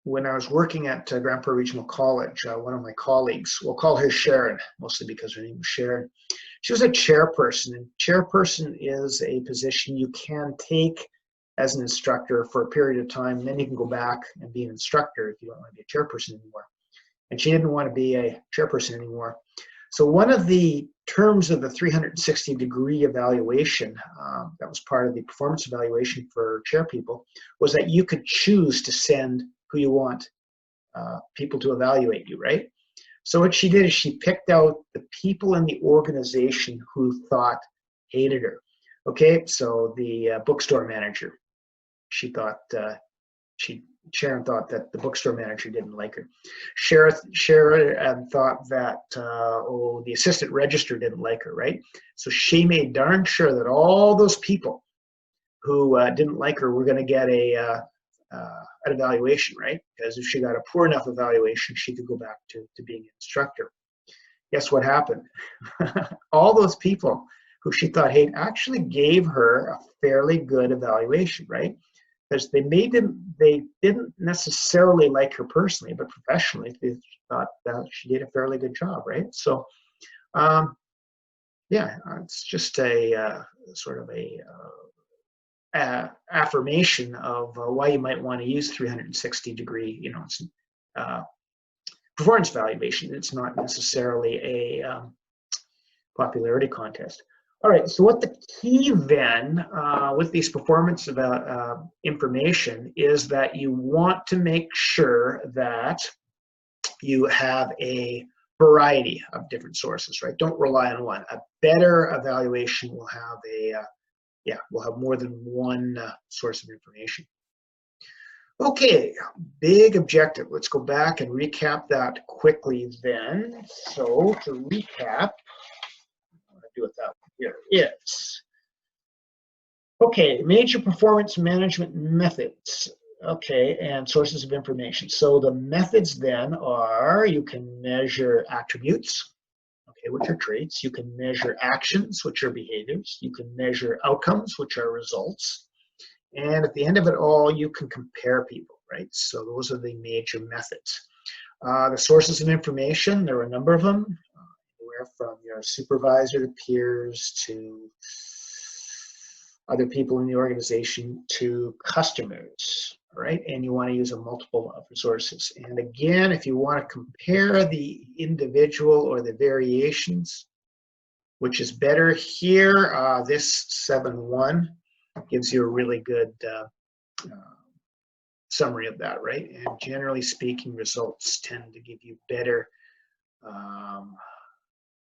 When I was working at Grand Prairie Regional College, one of my colleagues, we'll call her Sharon, mostly because her name was Sharon. She was a chairperson, and chairperson is a position you can take as an instructor for a period of time, and then you can go back and be an instructor if you don't want to be a chairperson anymore. And she didn't want to be a chairperson anymore. So one of the terms of the 360-degree evaluation that was part of the performance evaluation for chair people was that you could choose to send who you want people to evaluate you, right? So what she did is she picked out the people in the organization who hated her. Okay, so the bookstore manager, Sharon thought that the bookstore manager didn't like her. Sharon thought that, the assistant register didn't like her, right? So she made darn sure that all those people who didn't like her were going to get an evaluation, right? Because if she got a poor enough evaluation, she could go back to being an instructor. Guess what happened? All those people who she thought hate actually gave her a fairly good evaluation, right? Because they didn't necessarily like her personally, but professionally, they thought that she did a fairly good job, right? So, it's just a sort of a affirmation of why you might want to use 360-degree, performance evaluation. It's not necessarily a popularity contest. All right, so what the key then with these performance information is that you want to make sure that you have a variety of different sources, right? Don't rely on one. A better evaluation will have we'll have more than one source of information. Okay, big objective. Let's go back and recap that quickly then. So to recap, do it that one here is, okay, major performance management methods, okay, and sources of information. So the methods then are, you can measure attributes, okay, which are traits. You can measure actions, which are behaviors. You can measure outcomes, which are results. And at the end of it all, you can compare people, right? So those are the major methods. The sources of information, there are a number of them, anywhere from your supervisor to peers to other people in the organization to customers, right? And you want to use a multiple of resources. And again, if you want to compare the individual or the variations, which is better here, this 7-1 gives you a really good summary of that, right? And generally speaking, results tend to give you better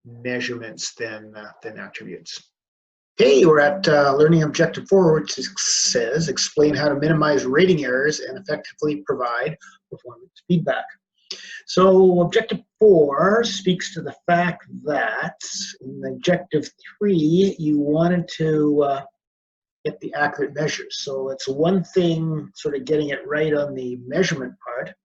measurements than attributes. Okay, we're at Learning Objective 4, which says, explain how to minimize rating errors and effectively provide performance feedback. So Objective 4 speaks to the fact that in Objective 3, you wanted to get the accurate measures. So it's one thing sort of getting it right on the measurement part.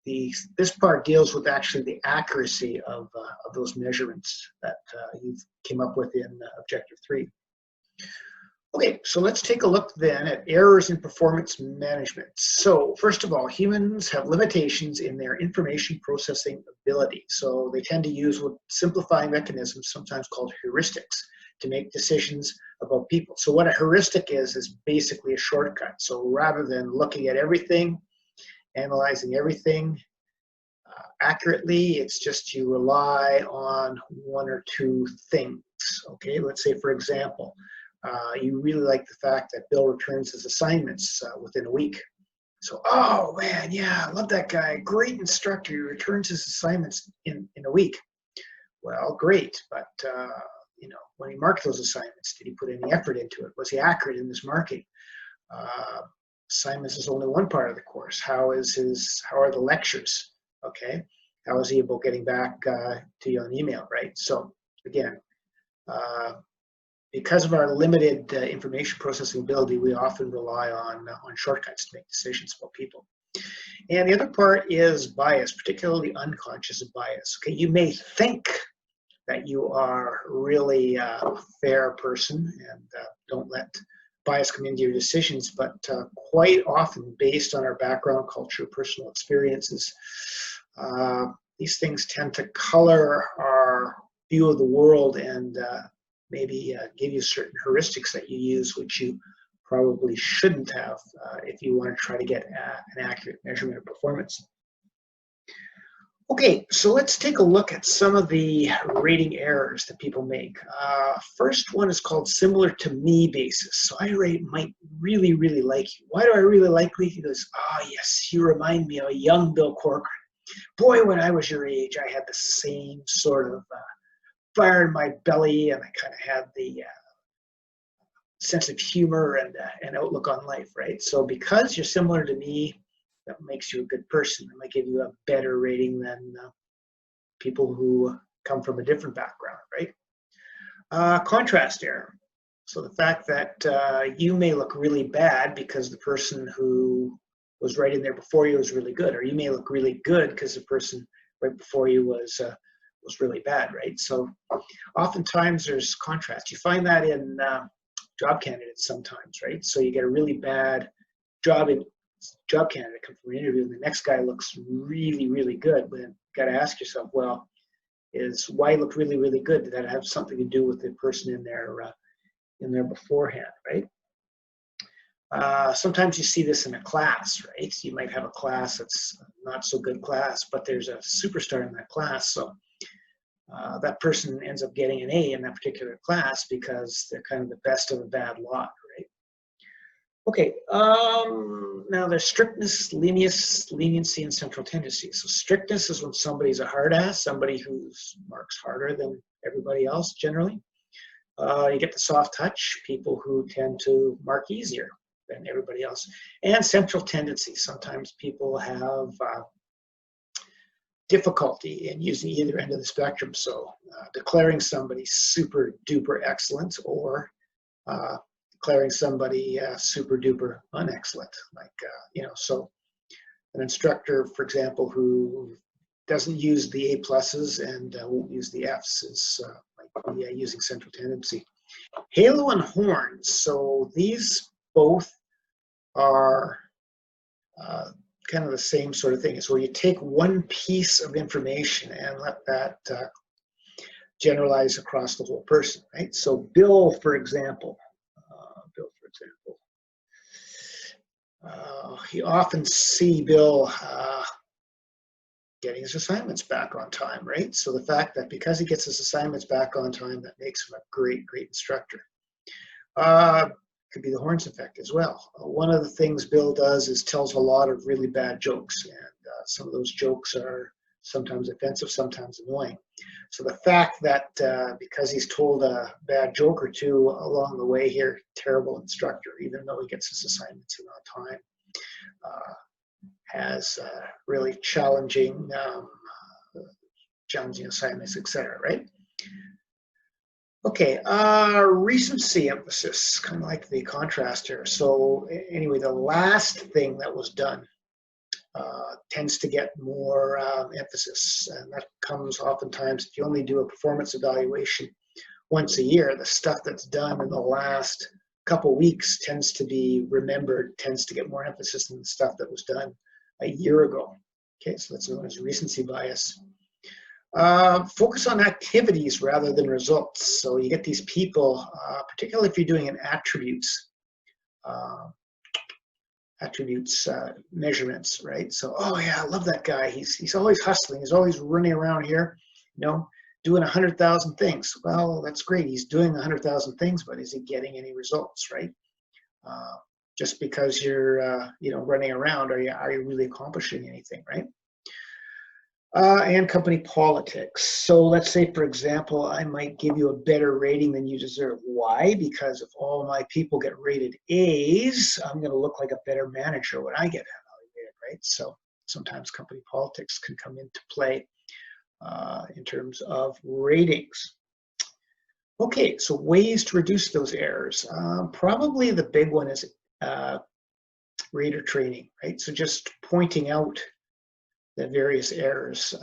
This part deals with actually the accuracy of those measurements that you came up with in Objective 3. Okay, so let's take a look then at errors in performance management. So first of all, humans have limitations in their information processing ability. So they tend to use simplifying mechanisms, sometimes called heuristics, to make decisions about people. So what a heuristic is basically a shortcut. So rather than looking at everything, analyzing everything accurately, it's just you rely on one or two things. Okay, let's say for example, you really like the fact that Bill returns his assignments within a week. So, oh man, yeah, I love that guy, great instructor, he returns his assignments in a week. Well, great, but you know, when he marked those assignments, did he put any effort into it? Was he accurate in his marking? Assignments is only one part of the course. How are the lectures? Okay, how is he about getting back to you on email, right? So again, because of our limited information processing ability, we often rely on shortcuts to make decisions about people. And the other part is bias, particularly unconscious bias. Okay, you may think that you are really a fair person and don't let bias come into your decisions, but quite often, based on our background, culture, personal experiences, these things tend to color our view of the world and maybe give you certain heuristics that you use, which you probably shouldn't have if you want to try to get an accurate measurement of performance. Okay, so let's take a look at some of the rating errors that people make. First one is called similar to me basis. So I rate Mike really, really like you. Why do I really like you? He goes, oh yes, you remind me of a young Bill Corcoran. Boy, when I was your age, I had the same sort of fire in my belly, and I kind of had the sense of humor and outlook on life, right? So because you're similar to me, that makes you a good person. It might give you a better rating than people who come from a different background, right? Contrast error. So the fact that you may look really bad because the person who was right in there before you was really good, or you may look really good because the person right before you was really bad, right? So oftentimes there's contrast. You find that in job candidates sometimes, right? So you get a really bad job candidate come from an interview, and the next guy looks really, really good. But you got to ask yourself, well, is why he looked really, really good? Did that have something to do with the person in there beforehand, right? Sometimes you see this in a class, right? You might have a class that's not so good class, but there's a superstar in that class, so that person ends up getting an A in that particular class because they're kind of the best of a bad lot, right? Okay, now there's strictness, leniency, and central tendency. So strictness is when somebody's a hard ass, somebody who marks harder than everybody else generally. You get the soft touch, people who tend to mark easier than everybody else. And central tendency, sometimes people have difficulty in using either end of the spectrum. So declaring somebody super duper excellent, or declaring somebody super duper unexcellent. Like, you know, so an instructor, for example, who doesn't use the A pluses and won't use the Fs is like using central tendency. Halo and horns. So these both are kind of the same sort of thing. It's where you take one piece of information and let that generalize across the whole person, right? So Bill, for example, you often see Bill getting his assignments back on time, right? So the fact that because he gets his assignments back on time, that makes him a great, great instructor. Could be the Horns effect as well. One of the things Bill does is tells a lot of really bad jokes, and some of those jokes are sometimes offensive, sometimes annoying. So the fact that because he's told a bad joke or two along the way here, terrible instructor, even though he gets his assignments in on time, has really challenging assignments, etc. Right? Okay, recency emphasis, kind of like the contrast here. So anyway, the last thing that was done tends to get more emphasis, and that comes oftentimes if you only do a performance evaluation once a year. The stuff that's done in the last couple weeks tends to be remembered, tends to get more emphasis than the stuff that was done a year ago. Okay, so that's known as recency bias. Focus on activities rather than results. So you get these people, particularly if you're doing an attributes measurements, right? So, oh yeah, I love that guy. He's always hustling. He's always running around here, doing 100,000 things. Well, that's great. He's doing 100,000 things, but is he getting any results, right? Just because you're, running around, are you really accomplishing anything, right? And company politics. So let's say, for example, I might give you a better rating than you deserve. Why? Because if all my people get rated A's, I'm going to look like a better manager when I get evaluated, right? So sometimes company politics can come into play in terms of ratings. Okay, so ways to reduce those errors. Probably the big one is rater training, right? So just pointing out the various errors,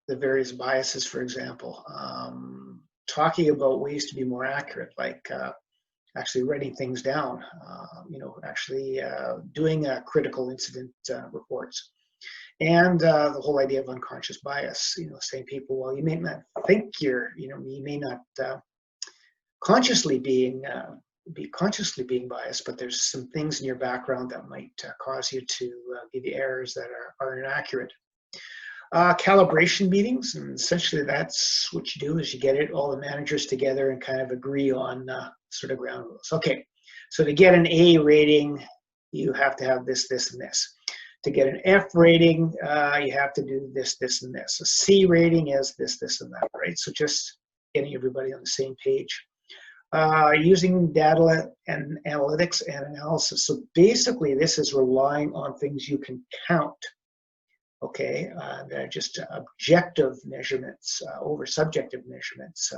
the various biases, for example, talking about ways to be more accurate, like actually writing things down, actually doing critical incident reports. And the whole idea of unconscious bias, saying people, well, you may not think you may not consciously being biased, but there's some things in your background that might cause you to give you errors that are inaccurate. Calibration meetings, and essentially that's what you do is you get all the managers together and kind of agree on sort of ground rules. Okay, so to get an A rating, you have to have this, this, and this. To get an F rating, you have to do this, this, and this. A C rating is this, this, and that, right? So just getting everybody on the same page. Using data and analytics and analysis. So basically, this is relying on things you can count, okay? They're just objective measurements over subjective measurements.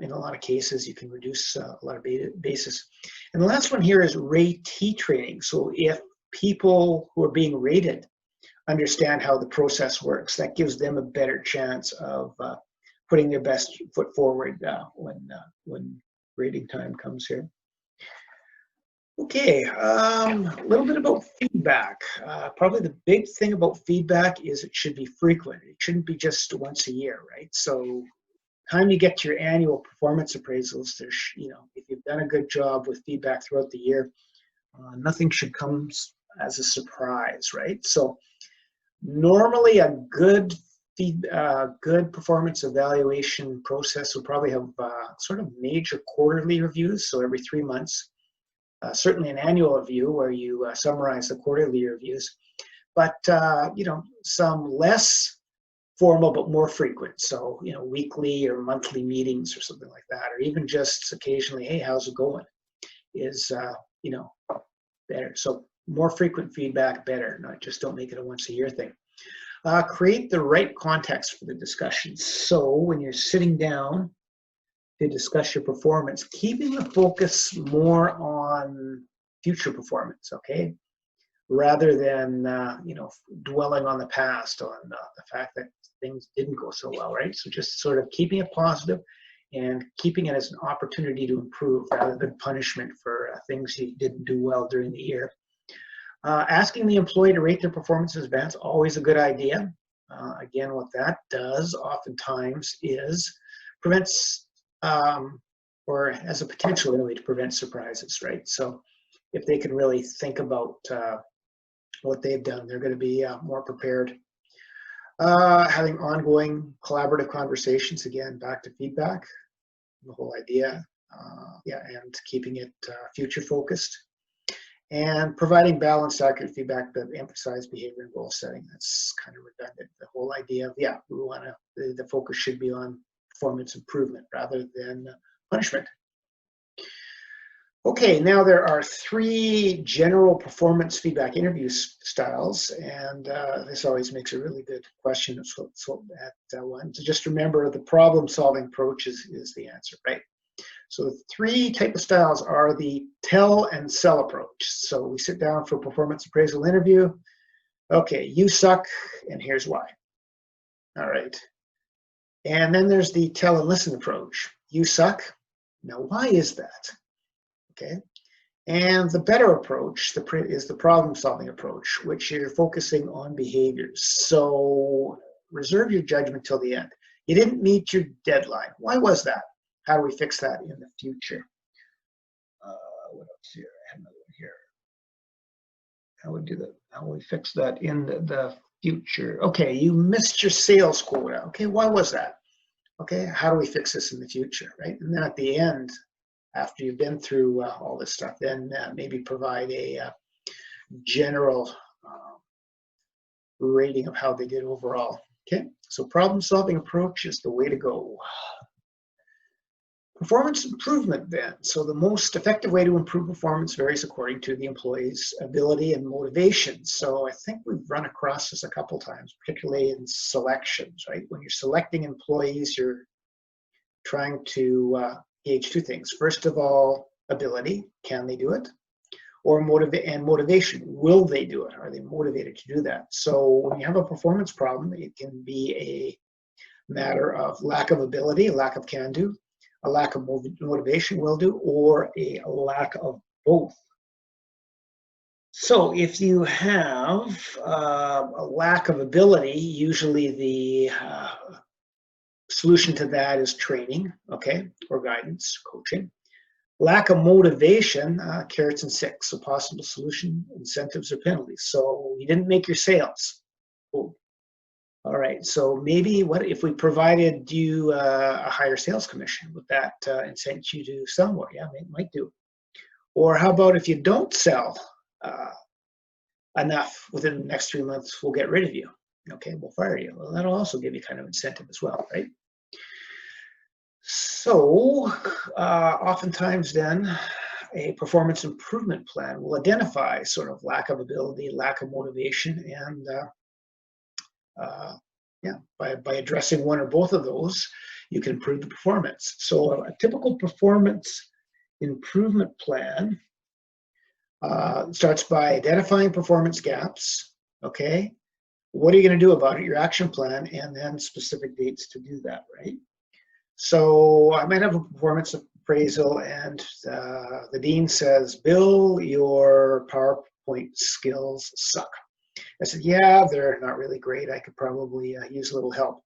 In a lot of cases, you can reduce a lot of basis. And the last one here is ratee training. So if people who are being rated understand how the process works, that gives them a better chance of putting their best foot forward when rating time comes here. Okay, a little bit about feedback. Probably the big thing about feedback is it should be frequent. It shouldn't be just once a year, right? So time you get to your annual performance appraisals, there's, if you've done a good job with feedback throughout the year, nothing should come as a surprise, right? So normally a good performance evaluation process will probably have sort of major quarterly reviews, so every 3 months. Certainly an annual review where you summarize the quarterly reviews, but some less formal but more frequent. So weekly or monthly meetings or something like that, or even just occasionally, hey, how's it going? Is better. So more frequent feedback, better. Not just don't make it a once a year thing. Create the right context for the discussion. So when you're sitting down to discuss your performance, keeping the focus more on future performance, okay? Rather than, dwelling on the past, on the fact that things didn't go so well, right? So just sort of keeping it positive and keeping it as an opportunity to improve rather than punishment for things you didn't do well during the year. Asking the employee to rate their performance in advance, always a good idea. Again, what that does oftentimes is prevents, or has a potential really to prevent surprises, right? So if they can really think about what they've done, they're going to be more prepared. Having ongoing collaborative conversations, again, back to feedback, the whole idea, and keeping it future focused. And providing balanced, accurate feedback that emphasize behavior and goal setting. That's kind of redundant. The whole idea of, we want to, the focus should be on performance improvement rather than punishment. Okay, now there are 3 general performance feedback interview styles, and this always makes a really good question at one. So just remember, the problem-solving approach is the answer, right? So the 3 type of styles are the tell and sell approach. So we sit down for a performance appraisal interview. Okay, you suck, and here's why. All right. And then there's the tell and listen approach. You suck. Now, why is that? Okay. And the better approach is the problem-solving approach, which you're focusing on behaviors. So reserve your judgment till the end. You didn't meet your deadline. Why was that? How do we fix that in the future? What else here? I have another one here. How would we do that? How would we fix that in the future? Okay, you missed your sales quota. Okay, why was that? Okay, how do we fix this in the future, right? And then at the end, after you've been through all this stuff, then maybe provide a general rating of how they did overall. Okay, so problem-solving approach is the way to go. Performance improvement then. So the most effective way to improve performance varies according to the employee's ability and motivation. So I think we've run across this a couple times, particularly in selections, right? When you're selecting employees, you're trying to gauge 2 things. First of all, ability, can they do it? Or motivation, will they do it? Are they motivated to do that? So when you have a performance problem, it can be a matter of lack of ability, a lack of can do, a lack of motivation, will do, or a lack of both. So if you have a lack of ability, usually the solution to that is training, okay, or guidance, coaching. Lack of motivation, carrots and sticks, so possible solution, incentives or penalties. So you didn't make your sales. Oh. All right, so maybe what if we provided you a higher sales commission? Would that incent you to sell more? Yeah, it might do. Or how about if you don't sell enough within the next 3 months, we'll get rid of you. Okay, we'll fire you. Well, that'll also give you kind of incentive as well, right? So oftentimes then, a performance improvement plan will identify sort of lack of ability, lack of motivation, and by addressing one or both of those, you can improve the performance. So a typical performance improvement plan starts by identifying performance gaps, okay? What are you going to do about it, your action plan, and then specific dates to do that, right? So I might have a performance appraisal and the dean says, Bill, your PowerPoint skills suck. I said, yeah, they're not really great. I could probably use a little help.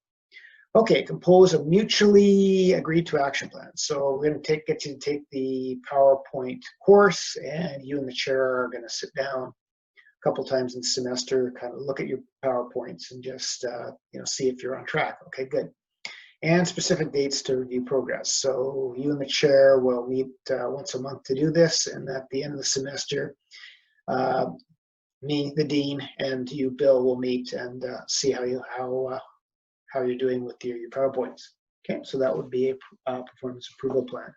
Okay, compose a mutually agreed to action plan. So we're going to get you to take the PowerPoint course, and you and the chair are going to sit down a couple times in the semester, kind of look at your PowerPoints and just see if you're on track. Okay, good. And specific dates to review progress. So you and the chair will meet once a month to do this, and at the end of the semester, me, the dean, and you, Bill, will meet and see how you're doing with your PowerPoints. Okay, so that would be a performance approval plan.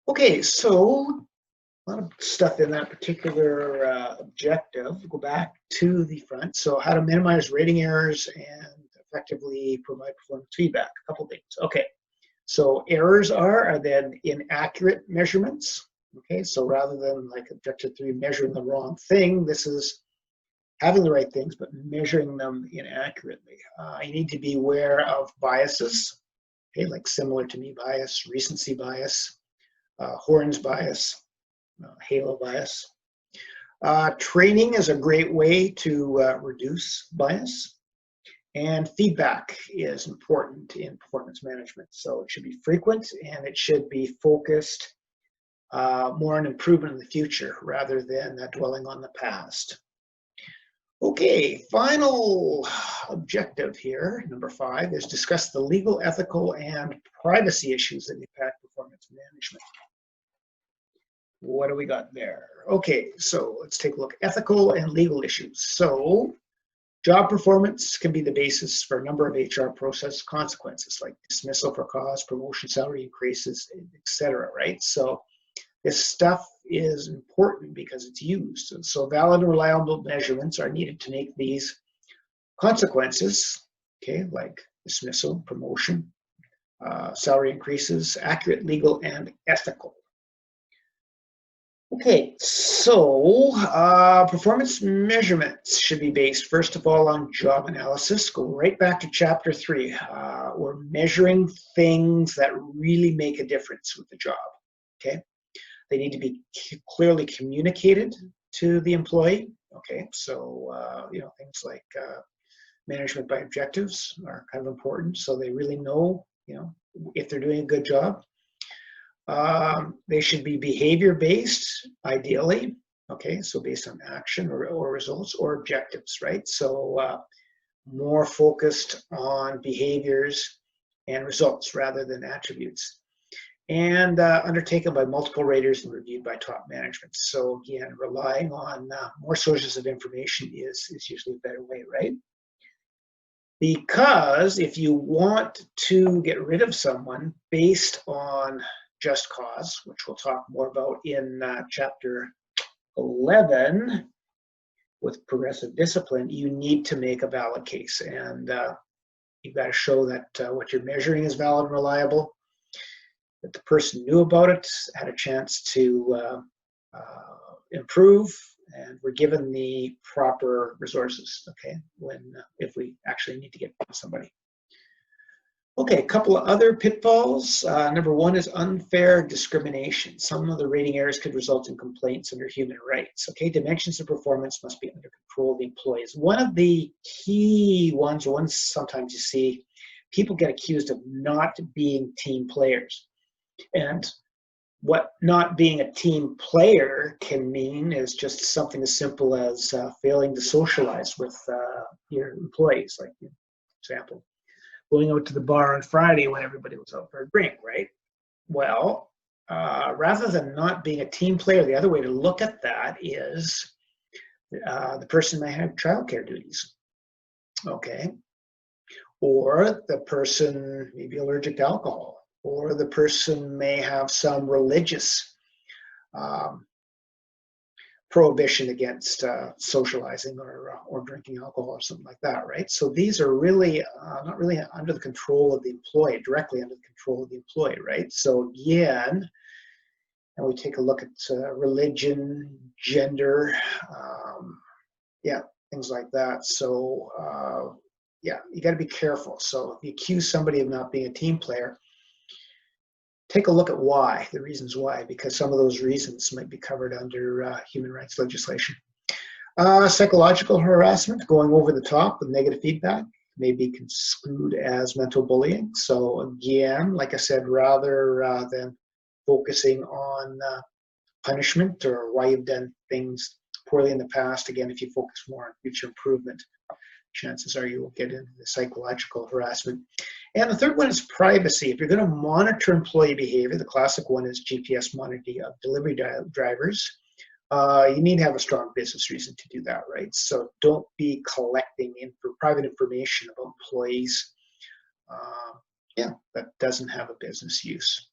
Okay, so a lot of stuff in that particular objective. Go back to the front. So how to minimize rating errors and effectively provide performance feedback. A couple things. Okay, so errors are then inaccurate measurements. Okay, so rather than like objective 3, measuring the wrong thing, this is having the right things, but measuring them inaccurately. You need to be aware of biases. okay, like similar to me bias, recency bias, Horn's bias, halo bias. Training is a great way to reduce bias. And feedback is important in performance management. So it should be frequent and it should be focused more on improvement in the future rather than dwelling on the past. Okay, final objective here, number 5, is discuss the legal, ethical, and privacy issues that impact performance management. What do we got there? Okay, so let's take a look. Ethical and legal issues. So job performance can be the basis for a number of HR process consequences like dismissal for cause, promotion, salary increases, etc. Right? So this stuff is important because it's used. And so valid and reliable measurements are needed to make these consequences, okay, like dismissal, promotion, salary increases, accurate, legal, and ethical. Okay, so performance measurements should be based, first of all, on job analysis. Go right back to chapter 3. We're measuring things that really make a difference with the job, okay? They need to be clearly communicated to the employee, okay? So, you know, things like management by objectives are kind of important, so they really know, you know, if they're doing a good job. They should be behavior-based, ideally, okay, so based on action or results or objectives, right? So more focused on behaviors and results rather than attributes. And undertaken by multiple raters and reviewed by top management. So again, relying on more sources of information is usually a better way, right? Because if you want to get rid of someone based on just cause, which we'll talk more about in chapter 11 with progressive discipline, you need to make a valid case. And you've got to show that what you're measuring is valid and reliable, that the person knew about it, had a chance to improve, and were given the proper resources, okay, if we actually need to get somebody. Okay, a couple of other pitfalls. Number 1 is unfair discrimination. Some of the rating errors could result in complaints under human rights. Okay, dimensions of performance must be under control of the employees. One of the key ones, or ones sometimes you see, people get accused of not being team players. And what not being a team player can mean is just something as simple as failing to socialize with your employees, like, for example, going out to the bar on Friday when everybody was out for a drink, right? Well, rather than not being a team player, the other way to look at that is the person may have childcare duties, okay? Or the person may be allergic to alcohol, or the person may have some religious prohibition against socializing or drinking alcohol or something like that, right? So these are really not really under the control of the employee, directly under the control of the employee, right? So again, and we take a look at religion, gender, yeah, things like that. So yeah, you got to be careful. So if you accuse somebody of not being a team player, take a look at why, the reasons why, because some of those reasons might be covered under human rights legislation. Psychological harassment, going over the top with negative feedback, may be construed as mental bullying. So again, like I said, rather than focusing on punishment or why you've done things poorly in the past, again, if you focus more on future improvement, chances are you will get into the psychological harassment. And the third one is privacy. If you're going to monitor employee behavior, the classic one is GPS monitoring of delivery drivers. You need to have a strong business reason to do that, right? So don't be collecting private information about employees, yeah, that doesn't have a business use.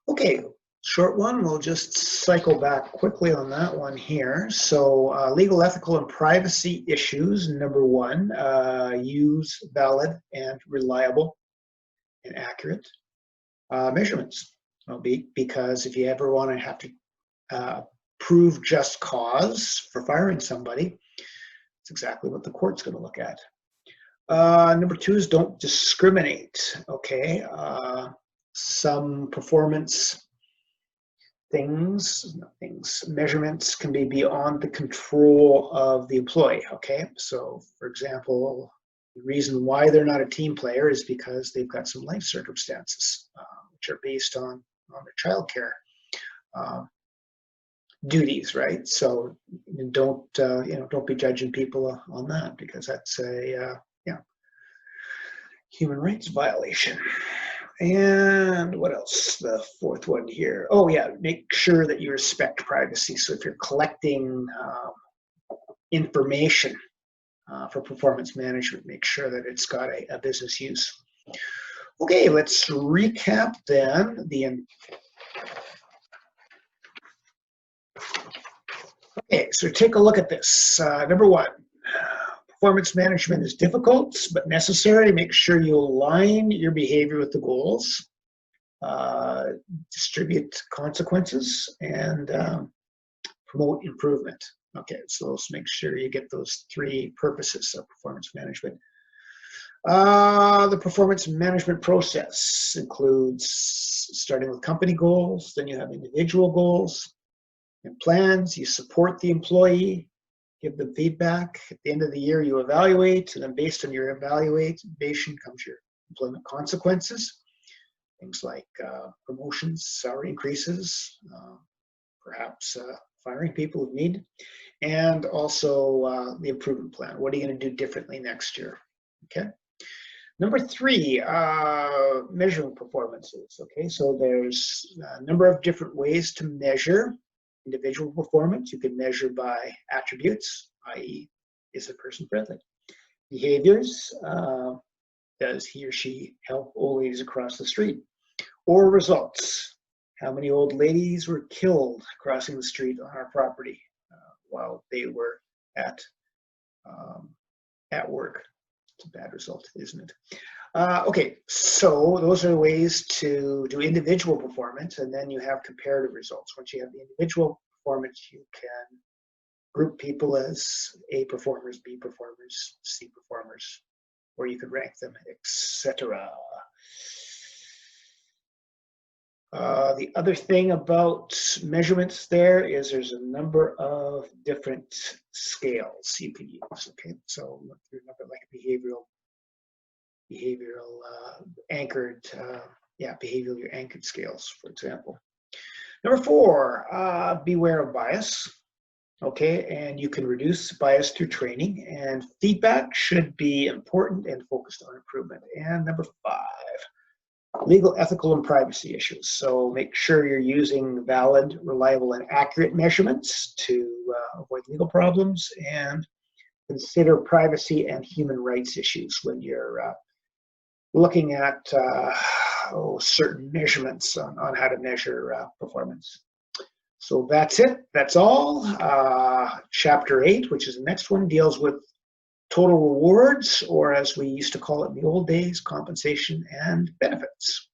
Okay, short one, we'll just cycle back quickly on that one here. So legal, ethical, and privacy issues. Number 1, use valid and reliable and accurate measurements. Because if you ever want to have to prove just cause for firing somebody, it's exactly what the court's going to look at. Number 2 is don't discriminate. Okay, some performance measurements can be beyond the control of the employee. Okay, so for example, the reason why they're not a team player is because they've got some life circumstances which are based on their childcare duties, right? So don't don't be judging people on that, because that's a human rights violation. And what else? The 4th one here. Oh yeah, make sure that you respect privacy. So if you're collecting information for performance management, make sure that it's got a business use. Okay, let's recap then. Okay, so take a look at this. Number 1, performance management is difficult but necessary. Make sure you align your behavior with the goals, distribute consequences, and promote improvement. Okay, so let's make sure you get those 3 purposes of performance management. The performance management process includes starting with company goals, then you have individual goals and plans. You support the employee, give them feedback. At the end of the year, you evaluate, and then based on your evaluation comes your employment consequences. Things like promotions, salary increases, perhaps firing people if needed, and also the improvement plan. What are you going to do differently next year? Okay. Number 3, measuring performances. Okay, so there's a number of different ways to measure individual performance. You can measure by attributes, i.e., is the person friendly? Behaviors, does he or she help old ladies across the street? Or results, how many old ladies were killed crossing the street on our property while they were at work? It's a bad result, isn't it? Okay, so those are ways to do individual performance, and then you have comparative results. Once you have the individual performance, you can group people as A performers, B performers, C performers, or you could rank them, etc. The other thing about measurements there is there's a number of different scales you can use. Okay, so look through a number like behavioral anchored, behavioral anchored scales, for example. Number 4, beware of bias. Okay, and you can reduce bias through training, and feedback should be important and focused on improvement. And number 5, legal, ethical, and privacy issues. So make sure you're using valid, reliable, and accurate measurements to avoid legal problems, and consider privacy and human rights issues when you're looking at certain measurements on how to measure performance. So that's it. That's all. Chapter 8, which is the next one, deals with total rewards, or as we used to call it in the old days, compensation and benefits.